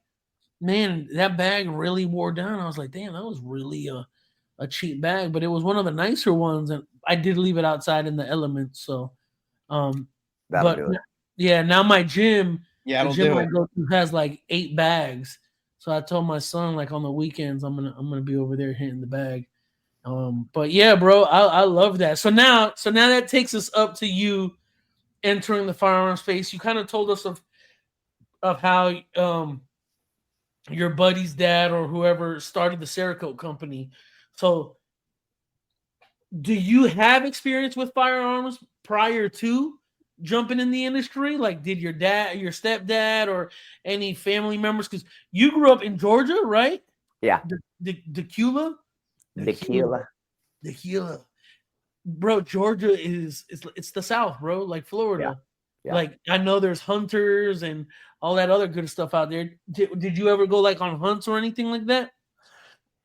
Speaker 1: Man, that bag really wore down. I was like, damn, that was really a cheap bag, but it was one of the nicer ones, and I did leave it outside in the elements. So, but yeah, now my gym, the gym I go to has like 8 bags. So I told my son, like, on the weekends, I'm gonna be over there hitting the bag. But yeah, bro, I love that. So now that takes us up to you entering the firearm space. You kind of told us of how your buddy's dad or whoever started the Cerakote company. So do you have experience with firearms prior to jumping in the industry? Like, did your dad, your stepdad, or any family members? Because you grew up in Georgia, right?
Speaker 3: Yeah.
Speaker 1: Tequila. Bro, Georgia it's the South, bro. Like Florida. Yeah. Like, I know there's hunters and all that other good stuff out there. Did you ever go like on hunts or anything like that?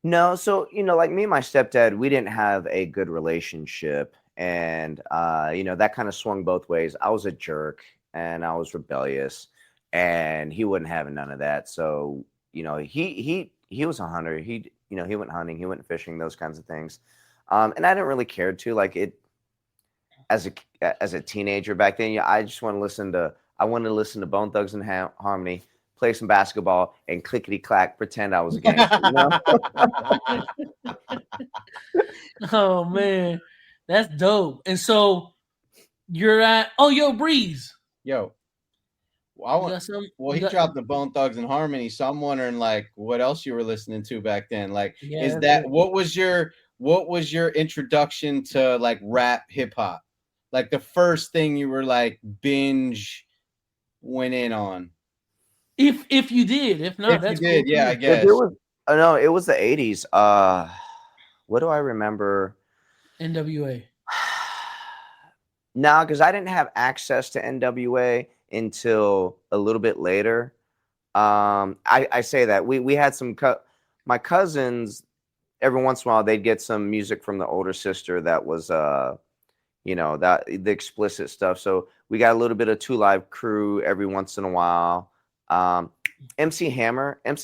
Speaker 3: No. So, like me and my stepdad, we didn't have a good relationship. And, that kind of swung both ways. I was a jerk and I was rebellious, and he wasn't having none of that. So, he was a hunter. He went hunting, he went fishing, those kinds of things. And I didn't really care to, like, it as a teenager back then. I just wanted to listen to Bone Thugs and Harmony, play some basketball, and clickety clack, pretend I was a gangster.
Speaker 1: Oh man, that's dope. And so you're at Breeze.
Speaker 2: Yo. He dropped the Bone Thugs and Harmony, so I'm wondering, like, what else you were listening to back then? Like, what was your introduction to like rap hip hop? Like the first thing you were like went in on?
Speaker 1: If you did, if not, that's
Speaker 2: cool. Yeah, I guess.
Speaker 3: It was the 80s. What do I remember?
Speaker 1: NWA.
Speaker 3: No, because I didn't have access to NWA until a little bit later. I say that we had my cousins, every once in a while they'd get some music from the older sister that was that the explicit stuff. So we got a little bit of 2 Live Crew every once in a while. MC Hammer.
Speaker 1: Of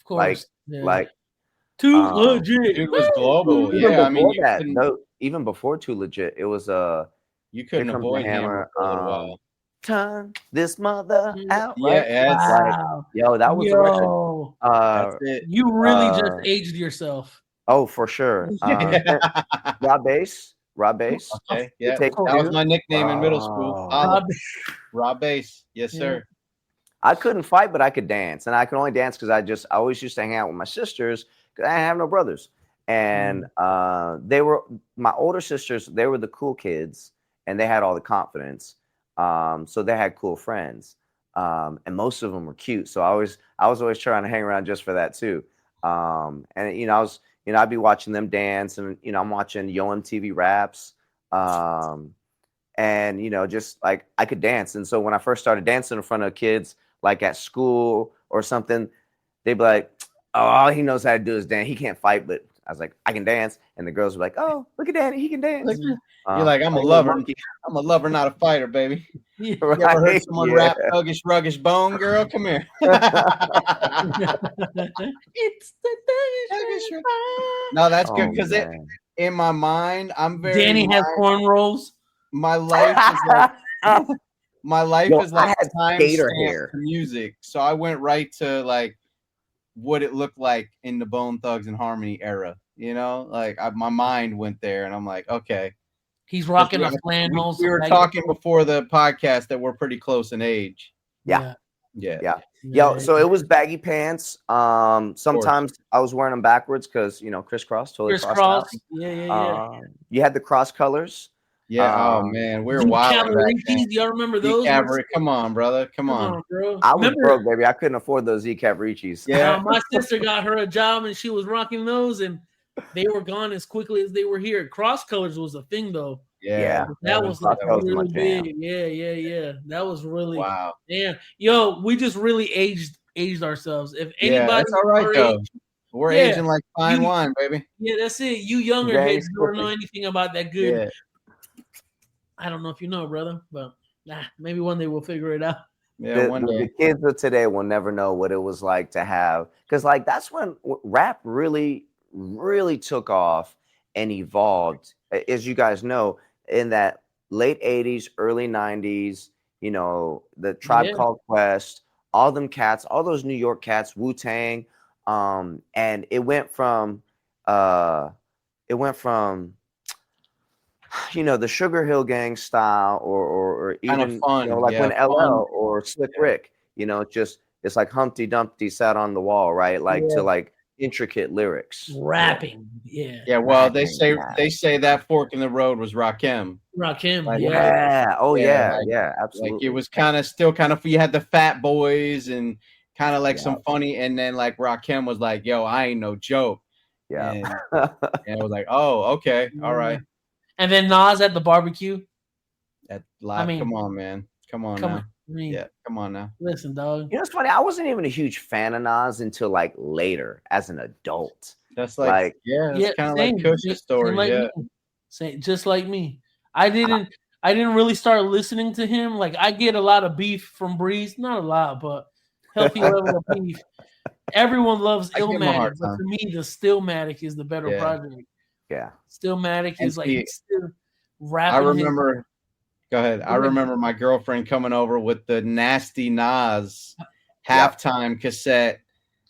Speaker 1: course.
Speaker 3: Like
Speaker 1: Too Legit.
Speaker 2: Dude was global. Yeah,
Speaker 3: even before Too Legit, it was
Speaker 2: you couldn't avoid Hammer for a little while.
Speaker 3: Turn this mother out.
Speaker 2: Yeah,
Speaker 3: wow. Yo, that was the record.
Speaker 2: That's it.
Speaker 1: You really just aged yourself.
Speaker 3: Oh, for sure. Rob Bass.
Speaker 2: Okay, yeah, that was my nickname in middle school. Rob Bass. Yes, sir.
Speaker 3: I couldn't fight, but I could dance, and I could only dance because I always used to hang out with my sisters because I didn't have no brothers, and they were my older sisters. They were the cool kids, and they had all the confidence. So they had cool friends, and most of them were cute. So I was always trying to hang around just for that too. And I was you know, I'd be watching them dance, and you know, I'm watching Yo MTV Raps, and you know, just like I could dance. And so when I first started dancing in front of kids, like at school or something, they'd be like, "Oh, all he knows how to do is dance. He can't fight." But I was like, "I can dance," and the girls were like, "Oh, look at Danny, he can dance."
Speaker 2: You're like, I'm a lover. I'm a lover, not a fighter, baby.
Speaker 1: Yeah.
Speaker 2: You ever heard someone rap thuggish, ruggish bone, girl? Come here.
Speaker 1: It's the thuggish.
Speaker 2: No, that's good because in my mind, I'm very.
Speaker 1: Danny has cornrows.
Speaker 2: My life is like my life is like time
Speaker 3: skater
Speaker 2: stamp
Speaker 3: hair
Speaker 2: to music. So I went right to like what it looked like in the Bone Thugs and Harmony era. You know, like my mind went there, and I'm like, okay.
Speaker 1: He's rocking a flannel.
Speaker 2: We were talking before the podcast that we're pretty close in age.
Speaker 3: Yeah. Yo, so it was baggy pants. Sometimes I was wearing them backwards because you know crisscross, totally
Speaker 1: crisscross. Yeah.
Speaker 3: You had the cross colors.
Speaker 2: Yeah. Oh man, we were wild.
Speaker 1: Do y'all remember those?
Speaker 2: Come on, brother. Come on,
Speaker 1: bro.
Speaker 3: I was broke, baby. I couldn't afford those Cavariccis.
Speaker 2: Yeah.
Speaker 1: My sister got her a job and she was rocking those, and they were gone as quickly as they were here. Cross colors was a thing, though.
Speaker 2: Yeah.
Speaker 1: That was like really big. Yeah. That was really
Speaker 2: wow.
Speaker 1: Damn. Yo, we just really aged ourselves. If anybody,
Speaker 2: that's all right though. We're aging like fine wine, baby.
Speaker 1: Yeah, that's it. You younger heads don't know anything about that good.
Speaker 2: Yeah.
Speaker 1: I don't know if you know, brother, but maybe one day we'll figure it out.
Speaker 2: Yeah, one day.
Speaker 3: The kids of today will never know what it was like to have, because like that's when rap really took off and evolved, as you guys know, in that late 80s, early 90s, you know, the Tribe Called Quest, all them cats, all those New York cats, Wu-Tang, and it went from you know, the Sugar Hill Gang style, or even
Speaker 2: fun,
Speaker 3: you know, like when LL or Slick Rick, you know, it's like Humpty Dumpty sat on the wall, right? Like to like intricate lyrics,
Speaker 1: rapping.
Speaker 2: Yeah. Well, they say that fork in the road was Rakim.
Speaker 1: Like,
Speaker 3: absolutely.
Speaker 2: Like it was still kind of you had the Fat Boys and kind of like some funny, and then like Rakim was like, "Yo, I ain't no joke."
Speaker 3: Yeah,
Speaker 2: and it was like, "Oh, okay, all right."
Speaker 1: And then Nas at the barbecue.
Speaker 2: Come on, man. Come on now. Come on now.
Speaker 1: Listen, dog.
Speaker 3: You know, it's funny. I wasn't even a huge fan of Nas until like later as an adult.
Speaker 2: That's like it's kind of like Cush's story.
Speaker 1: Just like me. I didn't really start listening to him. Like I get a lot of beef from Breeze. Not a lot, but healthy level of beef. Everyone loves Illmatic, but for me, the Stillmatic is the better project.
Speaker 3: Yeah,
Speaker 1: Stillmatic is like still rapping.
Speaker 2: I remember. Go ahead. I remember my girlfriend coming over with the Nasty Nas halftime cassette,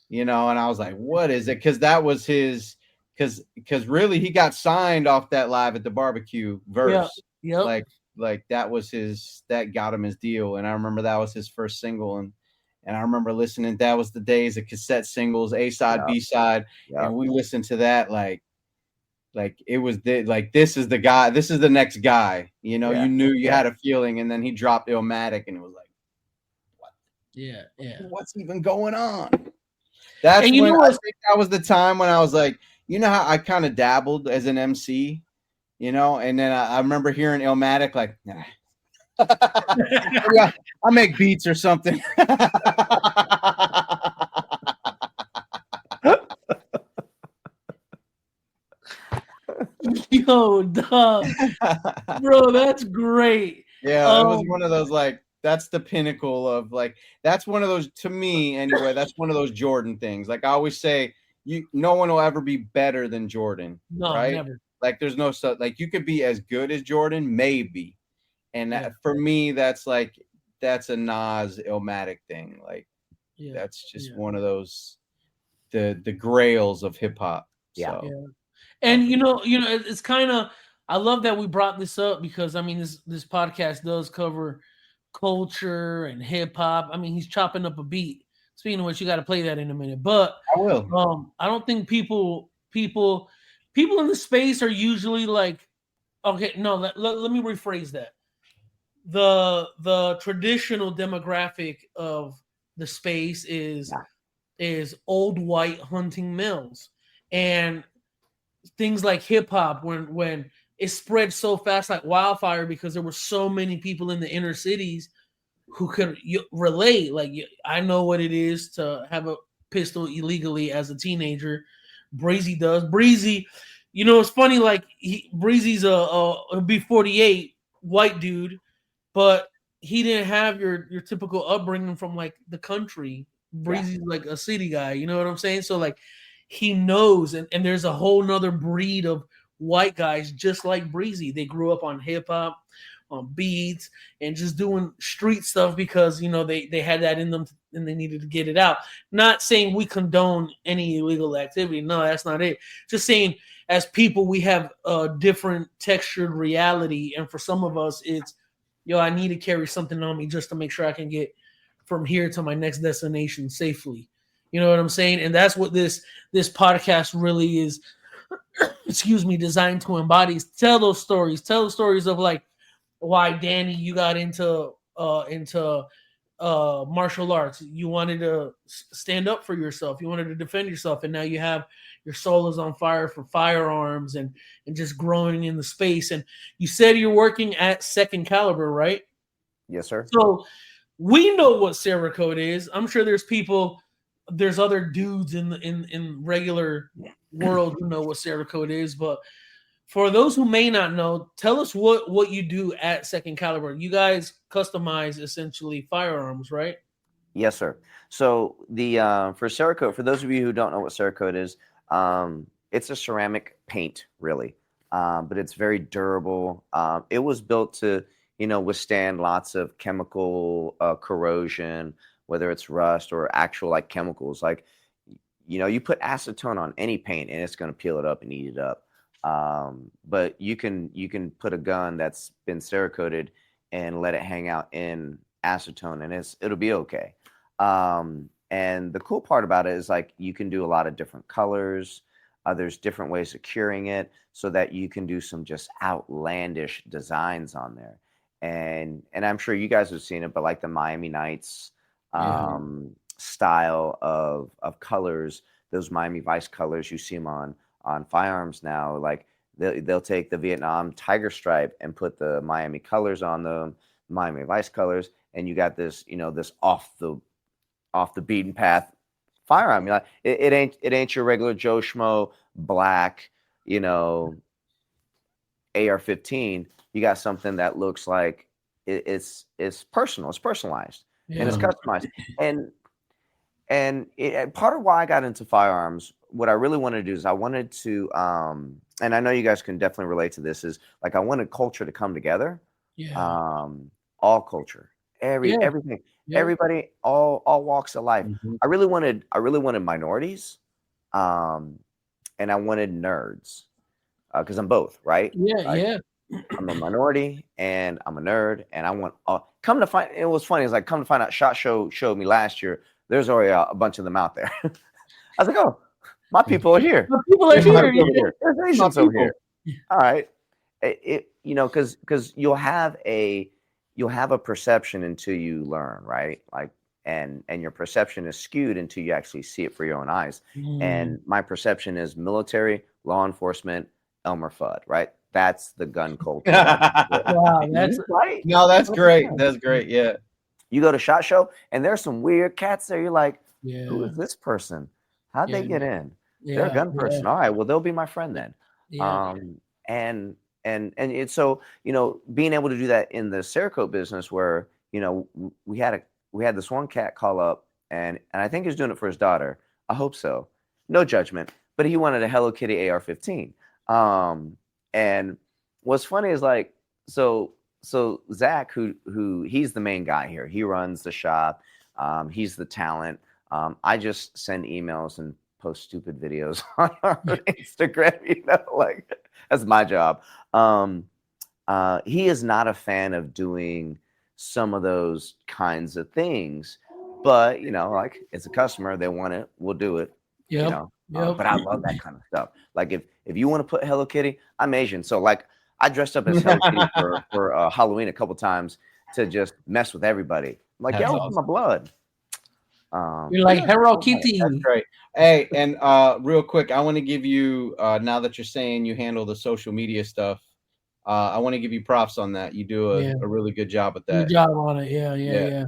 Speaker 2: you know, and I was like, "What is it?" Because that was his. Because really, he got signed off that Live at the Barbecue verse.
Speaker 1: Yeah.
Speaker 2: Like that was that got him his deal, and I remember that was his first single, and I remember listening. That was the days of cassette singles, A side, B side, and we listened to that like it was this is the guy, this is the next guy, you know. You knew you had a feeling, and then he dropped Illmatic, and it was like, what?
Speaker 1: Yeah.
Speaker 2: What's even going on? That's when I think that was the time when I was like, you know how I kind of dabbled as an MC, you know, and then I remember hearing Illmatic like, nah. I make beats or something.
Speaker 1: Yo, dog. Bro, that's great.
Speaker 2: Yeah, it was one of those like, that's the pinnacle of like, that's one of those, to me anyway, that's one of those Jordan things. Like I always say, no one will ever be better than Jordan.
Speaker 1: No,
Speaker 2: right?
Speaker 1: Never.
Speaker 2: Like there's no such, like you could be as good as Jordan, maybe. And that, for me, that's a Nas Illmatic thing. Like that's just one of those, the grails of hip hop.
Speaker 1: Yeah. And you know, it's kind of, I love that we brought this up because I mean, this podcast does cover culture and hip hop. I mean, he's chopping up a beat. Speaking of which, you got to play that in a minute. But
Speaker 2: I will.
Speaker 1: I don't think people in the space are usually like, okay, no, let me rephrase that. The traditional demographic of the space is old white hunting males, and things like hip hop when it spread so fast like wildfire because there were so many people in the inner cities who could relate. Like I know what it is to have a pistol illegally as a teenager. Breezy does. Breezy, it's funny. Like Breezy's a B48 white dude, but he didn't have your typical upbringing from like the country. Breezy's like a city guy. You know what I'm saying? So like he knows, and there's a whole nother breed of white guys just like Breezy. They grew up on hip hop, on beats, and just doing street stuff because they had that in them and they needed to get it out. Not saying we condone any illegal activity. No, that's not it. Just saying as people we have a different textured reality, and for some of us it's I need to carry something on me just to make sure I can get from here to my next destination safely. You know what I'm saying? And that's what this podcast really is designed to embody. Tell those stories. Tell the stories of like why Danny you got into martial arts. You wanted to stand up for yourself. You wanted to defend yourself, and now you have your soul is on fire for firearms and just growing in the space. And you said you're working at Second Caliber, right?
Speaker 3: Yes, sir.
Speaker 1: So we know what Cerakote is. I'm sure there's other dudes in regular world who know what Cerakote is, but for those who may not know, tell us what you do at Second Caliber. You guys customize essentially firearms, right?
Speaker 3: Yes, sir. So the for Cerakote, for those of you who don't know what Cerakote is, it's a ceramic paint, really, but it's very durable. It was built to withstand lots of chemical corrosion, whether it's rust or actual like chemicals. Like you put acetone on any paint and it's going to peel it up and eat it up. But you can put a gun that's been Cerakoted and let it hang out in acetone and it'll be okay. And the cool part about it is like you can do a lot of different colors. There's different ways of curing it so that you can do some just outlandish designs on there. And I'm sure you guys have seen it, but like the Miami Nights style of colors, those Miami Vice colors, you see them on firearms now. Like they'll take the Vietnam Tiger Stripe and put the Miami colors on them, Miami Vice colors, and you got this, this off the beaten path firearm. You're like, it ain't your regular Joe Schmo black, AR-15. You got something that looks like it's personal, it's personalized, and it's customized. And part of why I got into firearms, what I really wanted to do is I wanted to, and I know you guys can definitely relate to this, is like I wanted culture to come together. All culture, everything, everybody, all walks of life. I really wanted minorities, and I wanted nerds, because I'm both, right? I'm a minority and I'm a nerd, and I want come to find. It was funny. It's like come to find out, SHOT Show showed me last year. There's already a bunch of them out there. I was like, oh, my people are here.
Speaker 1: My people are here.
Speaker 3: There's Asians over here. All right, because you'll have a perception until you learn, right? Like, and your perception is skewed until you actually see it for your own eyes. And my perception is military, law enforcement, Elmer Fudd, right? That's the gun culture.
Speaker 1: Wow, that's
Speaker 2: right. No, that's great. That's great. Yeah.
Speaker 3: You go to SHOT Show and there's some weird cats there. You're like, who is this person? How'd they get in? They're a gun person. All right, well, they'll be my friend then. And it's so, being able to do that in the Cerakote business where, we had this one cat call up and I think he's doing it for his daughter. I hope so. No judgment, but he wanted a Hello Kitty AR-15. And what's funny is like, so Zach, who he's the main guy here. He runs the shop. He's the talent. I just send emails and post stupid videos on our Instagram, like that's my job. He is not a fan of doing some of those kinds of things, but like it's a customer, they want it, we'll do it. But I love that kind of stuff. Like if you want to put Hello Kitty, I'm Asian, so like I dressed up as Hello Kitty for Halloween a couple times to just mess with everybody. I'm like, yeah, awesome. My blood.
Speaker 1: You're like Hello Kitty.
Speaker 2: That's great. Hey, and real quick, I want to give you now that you're saying you handle the social media stuff. I want to give you props on that. You do a really good job with that.
Speaker 1: Good job on it. Yeah.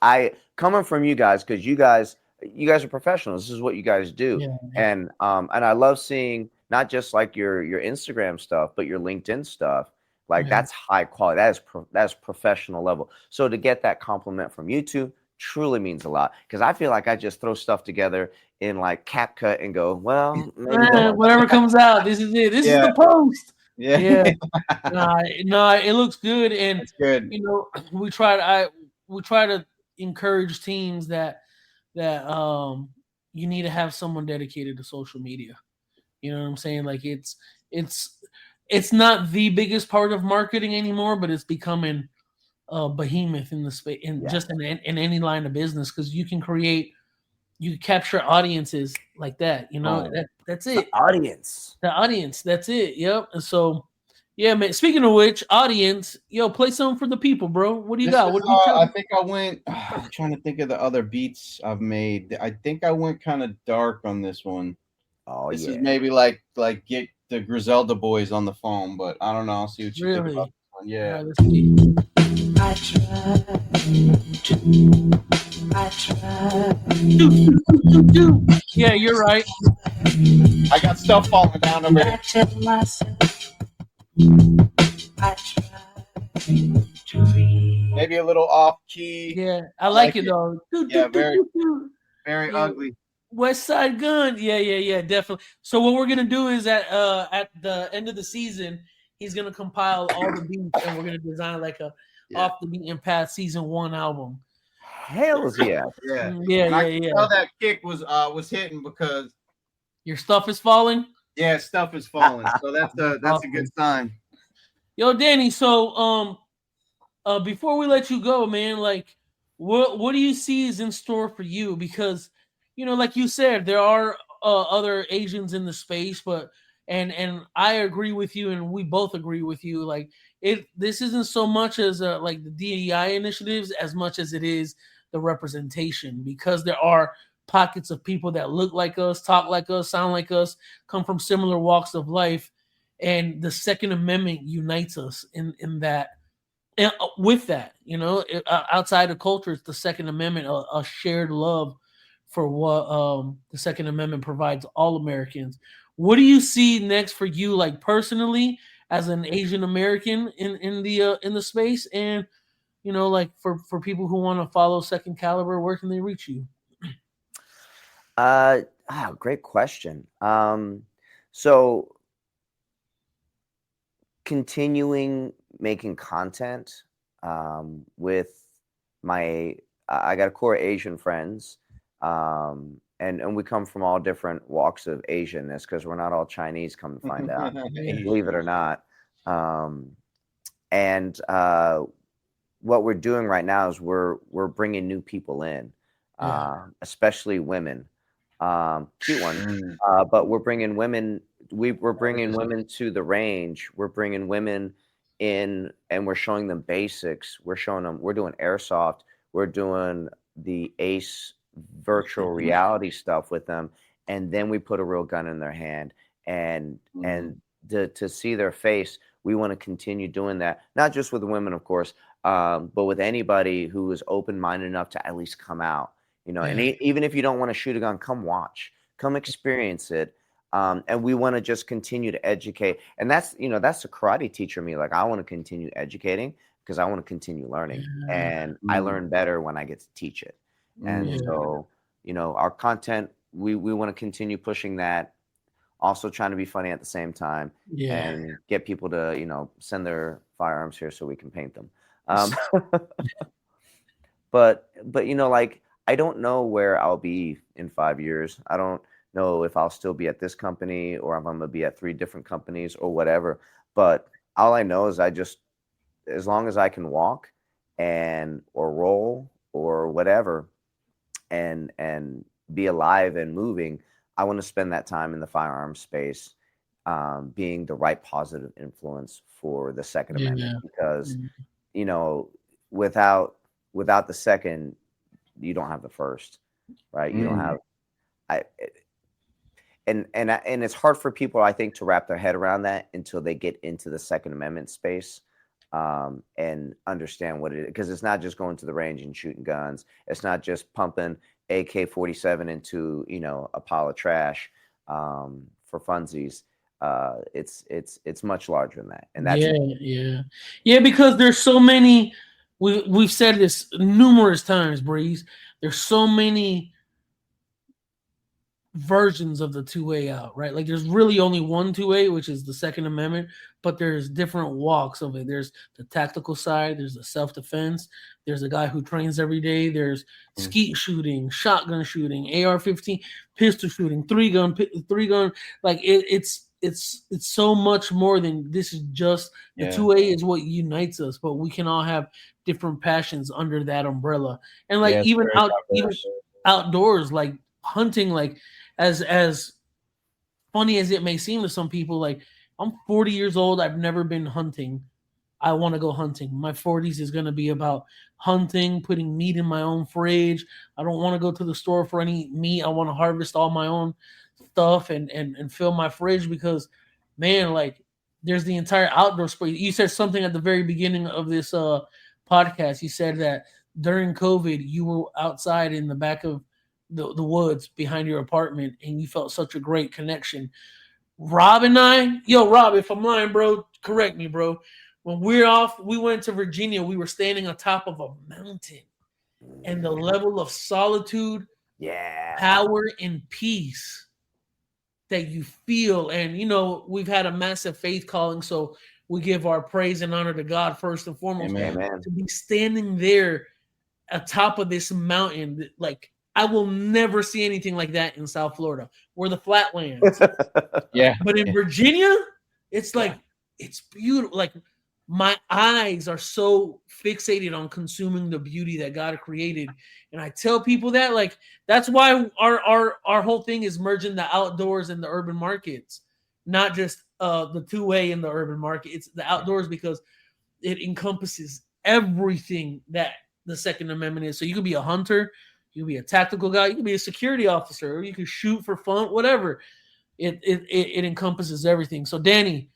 Speaker 3: I coming from you guys, because you guys are professionals. This is what you guys do.
Speaker 1: Yeah.
Speaker 3: And I love seeing not just like your Instagram stuff, but your LinkedIn stuff. Like that's high quality. That's professional level. So to get that compliment from you two truly means a lot, because I feel like I just throw stuff together in like CapCut and go, well, maybe
Speaker 1: whatever comes out. This is it. This is the post. Yeah. Nah, it looks good, and
Speaker 2: it's good.
Speaker 1: You know, we try to encourage teams that you need to have someone dedicated to social media. You know what I'm saying? Like it's not the biggest part of marketing anymore, but it's becoming a behemoth in the space, just in any line of business, because you can capture audiences like that. You know, that's it.
Speaker 3: The audience.
Speaker 1: That's it. Yep. And so, yeah, man. Speaking of which, audience, play something for the people, bro. What do you got?
Speaker 2: I think I went. I'm trying to think of the other beats I've made. I think I went kind of dark on this one.
Speaker 3: Oh,
Speaker 2: this is maybe like get the Griselda boys on the phone, but I don't know. I'll see what you think about this one. Yeah.
Speaker 1: Right, let's see.
Speaker 4: I tried.
Speaker 1: Yeah, you're right.
Speaker 2: I got stuff falling down over here.
Speaker 4: I tell myself I tried to read.
Speaker 2: Maybe a little off key.
Speaker 1: Yeah, I like it though.
Speaker 2: Yeah, very ugly.
Speaker 1: West Side Gun. Yeah, definitely. So what we're gonna do is at the end of the season, he's gonna compile all the beats, and we're gonna design like a off the beaten path season 1 album.
Speaker 3: Hells yeah.
Speaker 1: Yeah.
Speaker 2: I tell that kick was hitting because
Speaker 1: your stuff is falling.
Speaker 2: Yeah, stuff is falling. So that's a good sign.
Speaker 1: Yo, Danny. So before we let you go, man, like what do you see is in store for you? Because like you said, there are other Asians in the space, but and I agree with you, and we both agree with you. Like this isn't so much as like the DEI initiatives as much as it is the representation, because there are pockets of people that look like us, talk like us, sound like us, come from similar walks of life, and the Second Amendment unites us in that. And with that, outside of culture, it's the Second Amendment, a shared love for what the Second Amendment provides all Americans. What do you see next for you, like personally, as an Asian American in the space, and like for people who want to follow Second Caliber, where can they reach you?
Speaker 3: Great question. So continuing making content with I got a core Asian friends, and we come from all different walks of Asianness, because we're not all Chinese, come to find out, believe it or not. And what we're doing right now is we're bringing new people in, especially women, cute ones, but we're bringing women. We're bringing women to the range. We're bringing women in, and we're showing them basics. We're showing them. We're doing airsoft. We're doing the ACE virtual reality stuff with them, and then we put a real gun in their hand, and to see their face. We want to continue doing that, not just with the women, of course, but with anybody who is open-minded enough to at least come out. And even if you don't want to shoot a gun, come watch, come experience it. And we want to just continue to educate. And that's the karate teacher in me. Like, I want to continue educating because I want to continue learning. And I learn better when I get to teach it. And so, our content, we want to continue pushing that, also trying to be funny at the same time, and get people to, send their firearms here so we can paint them. But like, I don't know where I'll be in 5 years. I don't know if I'll still be at this company or if I'm gonna be at 3 different companies or whatever. But all I know is as long as I can walk or roll or whatever, and be alive and moving, I want to spend that time in the firearms space, being the right positive influence for the Second Amendment, because without the second, you don't have the first, right? You don't have and it's hard for people, I think, to wrap their head around that until they get into the Second Amendment space and understand what it is. Because it's not just going to the range and shooting guns. It's not just pumping AK-47 into, you know, a pile of trash for funsies. It's much larger than that. And that's
Speaker 1: yeah, because there's so many. We've said this numerous times, Breeze. There's so many versions of the 2A out, right? Like there's really only one 2A, which is the Second Amendment, but there's different walks of it. There's the tactical side, there's the self-defense, there's a guy who trains every day, there's skeet shooting, shotgun shooting, AR-15, pistol shooting, three gun, like it's so much more than this is just the 2A is what unites us, but we can all have different passions under that umbrella. And like even outdoors, like hunting, like as funny as it may seem to some people, like I'm 40 years old, I've never been hunting. I want to go hunting. My 40s is going to be about hunting, putting meat in my own fridge. I don't want to go to the store for any meat. I want to harvest all my own stuff and fill my fridge because, man, like there's the entire outdoor space. You said something at the very beginning of this podcast. You said that during COVID, you were outside in the back of the woods behind your apartment and you felt such a great connection. Rob and I, Rob, if I'm lying, bro, correct me, bro. When we went to Virginia, we were standing on top of a mountain and the level of solitude, power, and peace that you feel. And, you know, we've had a massive faith calling, so we give our praise and honor to God first and foremost.
Speaker 3: Amen.
Speaker 1: To be standing there atop of this mountain, like, I will never see anything like that in South Florida. We're the flatlands. But in Virginia, it's like, it's beautiful. Like, my eyes are so fixated on consuming the beauty that God created. And I tell people that, like, that's why our whole thing is merging the outdoors and the urban markets, not just the 2A in the urban market. It's the outdoors because it encompasses everything that the Second Amendment is. So you could be a hunter, you could be a tactical guy, you could be a security officer, or you could shoot for fun, whatever. It encompasses everything. So Danny,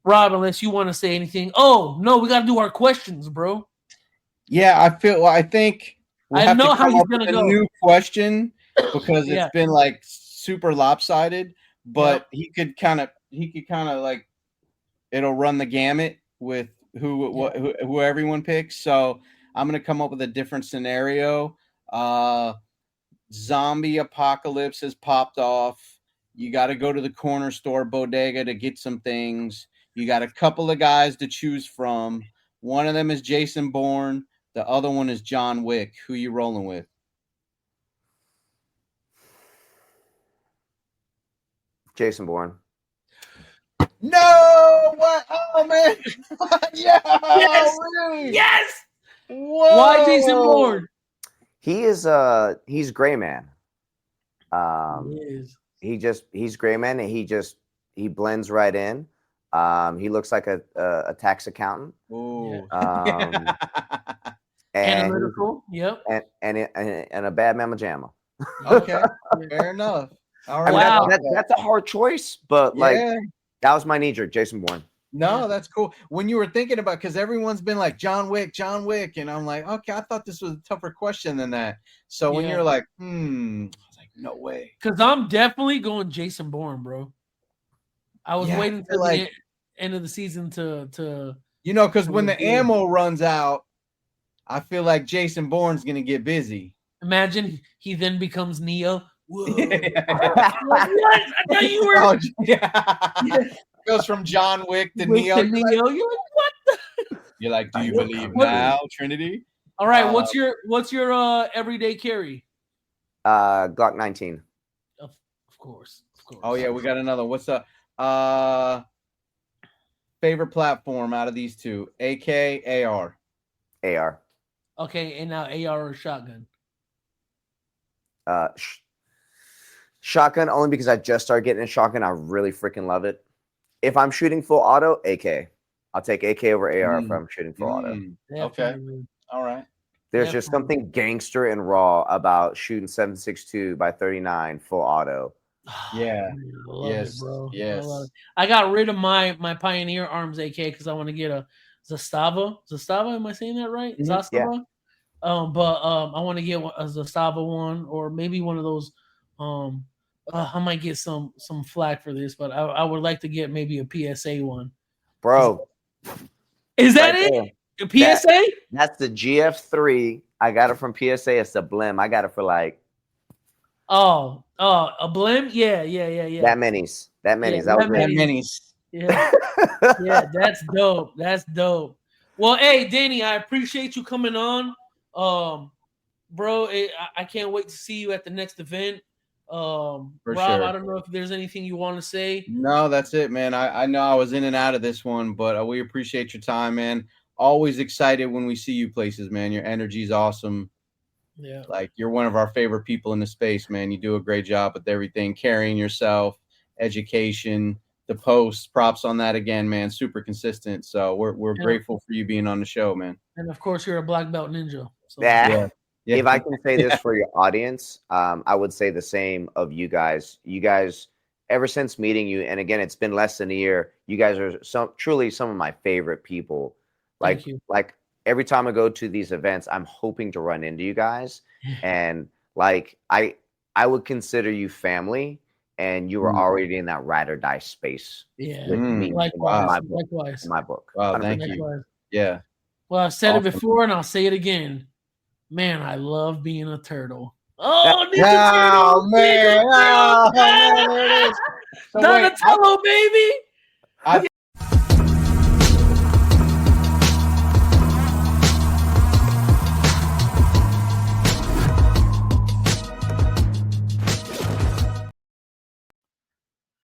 Speaker 1: Rob, unless you want to say anything. Oh no, we got to do our questions, bro.
Speaker 2: Yeah, I think
Speaker 1: we'll have to come up with a
Speaker 2: new question because it's been like super lopsided. But he could kind of like it'll run the gamut with who everyone picks. So I'm gonna come up with a different scenario. Zombie apocalypse has popped off. You got to go to the corner store bodega to get some things. You got a couple of guys to choose from. One of them is Jason Bourne. The other one is John Wick. Who you rolling with?
Speaker 3: Jason Bourne.
Speaker 2: No! What? Oh, man. Yeah!
Speaker 1: Yes!
Speaker 2: Really?
Speaker 1: Yes!
Speaker 2: Whoa!
Speaker 1: Why Jason Bourne?
Speaker 3: He's Gray Man. He's Gray Man, and he blends right in. He looks like a tax accountant.
Speaker 2: Ooh.
Speaker 1: Analytical. Yep.
Speaker 3: And a bad mama jamma.
Speaker 2: Okay. Fair enough. All right.
Speaker 1: Wow.
Speaker 3: That's a hard choice, but like that was my knee jerk, Jason Bourne.
Speaker 2: No, that's cool. When you were thinking about, because everyone's been like John Wick, and I'm like, okay, I thought this was a tougher question than that. So when you're like, I was like, no way.
Speaker 1: Because I'm definitely going Jason Bourne, bro. I was waiting for the end of the season to
Speaker 2: because when the ammo runs out, I feel like Jason Bourne's gonna get busy.
Speaker 1: Imagine he then becomes Neo. Whoa. What? I thought you were.
Speaker 2: Goes from John Wick to Neo.
Speaker 1: You're like, what the?
Speaker 2: You're like, do you believe now, Trinity?
Speaker 1: All right, what's your everyday carry?
Speaker 3: Glock 19.
Speaker 1: Of course.
Speaker 2: Oh yeah, we got another. What's up? Favorite platform out of these two? AK, AR.
Speaker 3: AR.
Speaker 1: Okay, and now AR or shotgun?
Speaker 3: Shotgun, only because I just started getting a shotgun. I really freaking love it. If I'm shooting full auto, AK. I'll take AK over AR if I'm shooting full auto.
Speaker 2: Okay. All right.
Speaker 3: There's just something gangster and raw about shooting 7.62 by 39 full auto.
Speaker 2: Yeah.
Speaker 1: Man, I love it, bro.
Speaker 2: Yes.
Speaker 1: I love it. I got rid of my Pioneer Arms AK because I want to get a Zastava. Zastava, am I saying that right?
Speaker 3: Mhm,
Speaker 1: Zastava. But I want to get a Zastava one, or maybe one of those. I might get some flack for this, but I would like to get maybe a PSA one.
Speaker 3: Bro,
Speaker 1: is that
Speaker 3: right
Speaker 1: it?
Speaker 3: there.
Speaker 1: A PSA?
Speaker 3: That's the GF3. I got it from PSA. It's a blim. I got it for like
Speaker 1: a blim? Yeah.
Speaker 3: that many's. That many's. That was
Speaker 2: minis.
Speaker 1: Yeah. Yeah, that's dope. That's dope. Well, hey, Danny, I appreciate you coming on. Bro, I can't wait to see you at the next event. Rob,
Speaker 2: sure.
Speaker 1: I don't know if there's anything you want to say.
Speaker 2: No, that's it, man. I know I was in and out of this one, but we appreciate your time, man. Always excited when we see you places, man. Your energy is awesome.
Speaker 1: Yeah.
Speaker 2: Like, you're one of our favorite people in the space, man. You do a great job with everything, carrying yourself, education, the posts, props on that again, man. Super consistent. So we're grateful for you being on the show, man.
Speaker 1: And of course, you're a black belt ninja. So.
Speaker 2: Yeah.
Speaker 3: If I can say this for your audience, I would say the same of you guys. You guys, ever since meeting you, and again, it's been less than a year, you guys are truly some of my favorite people. Like every time I go to these events, I'm hoping to run into you guys, and like I would consider you family, and you were already in that ride or die space.
Speaker 1: Yeah,
Speaker 3: with me.
Speaker 1: likewise.
Speaker 3: In my book.
Speaker 2: Wow, thank you. Yeah.
Speaker 1: Well, I've said it before, and I'll say it again. Man, I love being a turtle. Oh,
Speaker 2: Ninja Turtle, man! Oh, man, there it is. So
Speaker 1: Donatello, baby.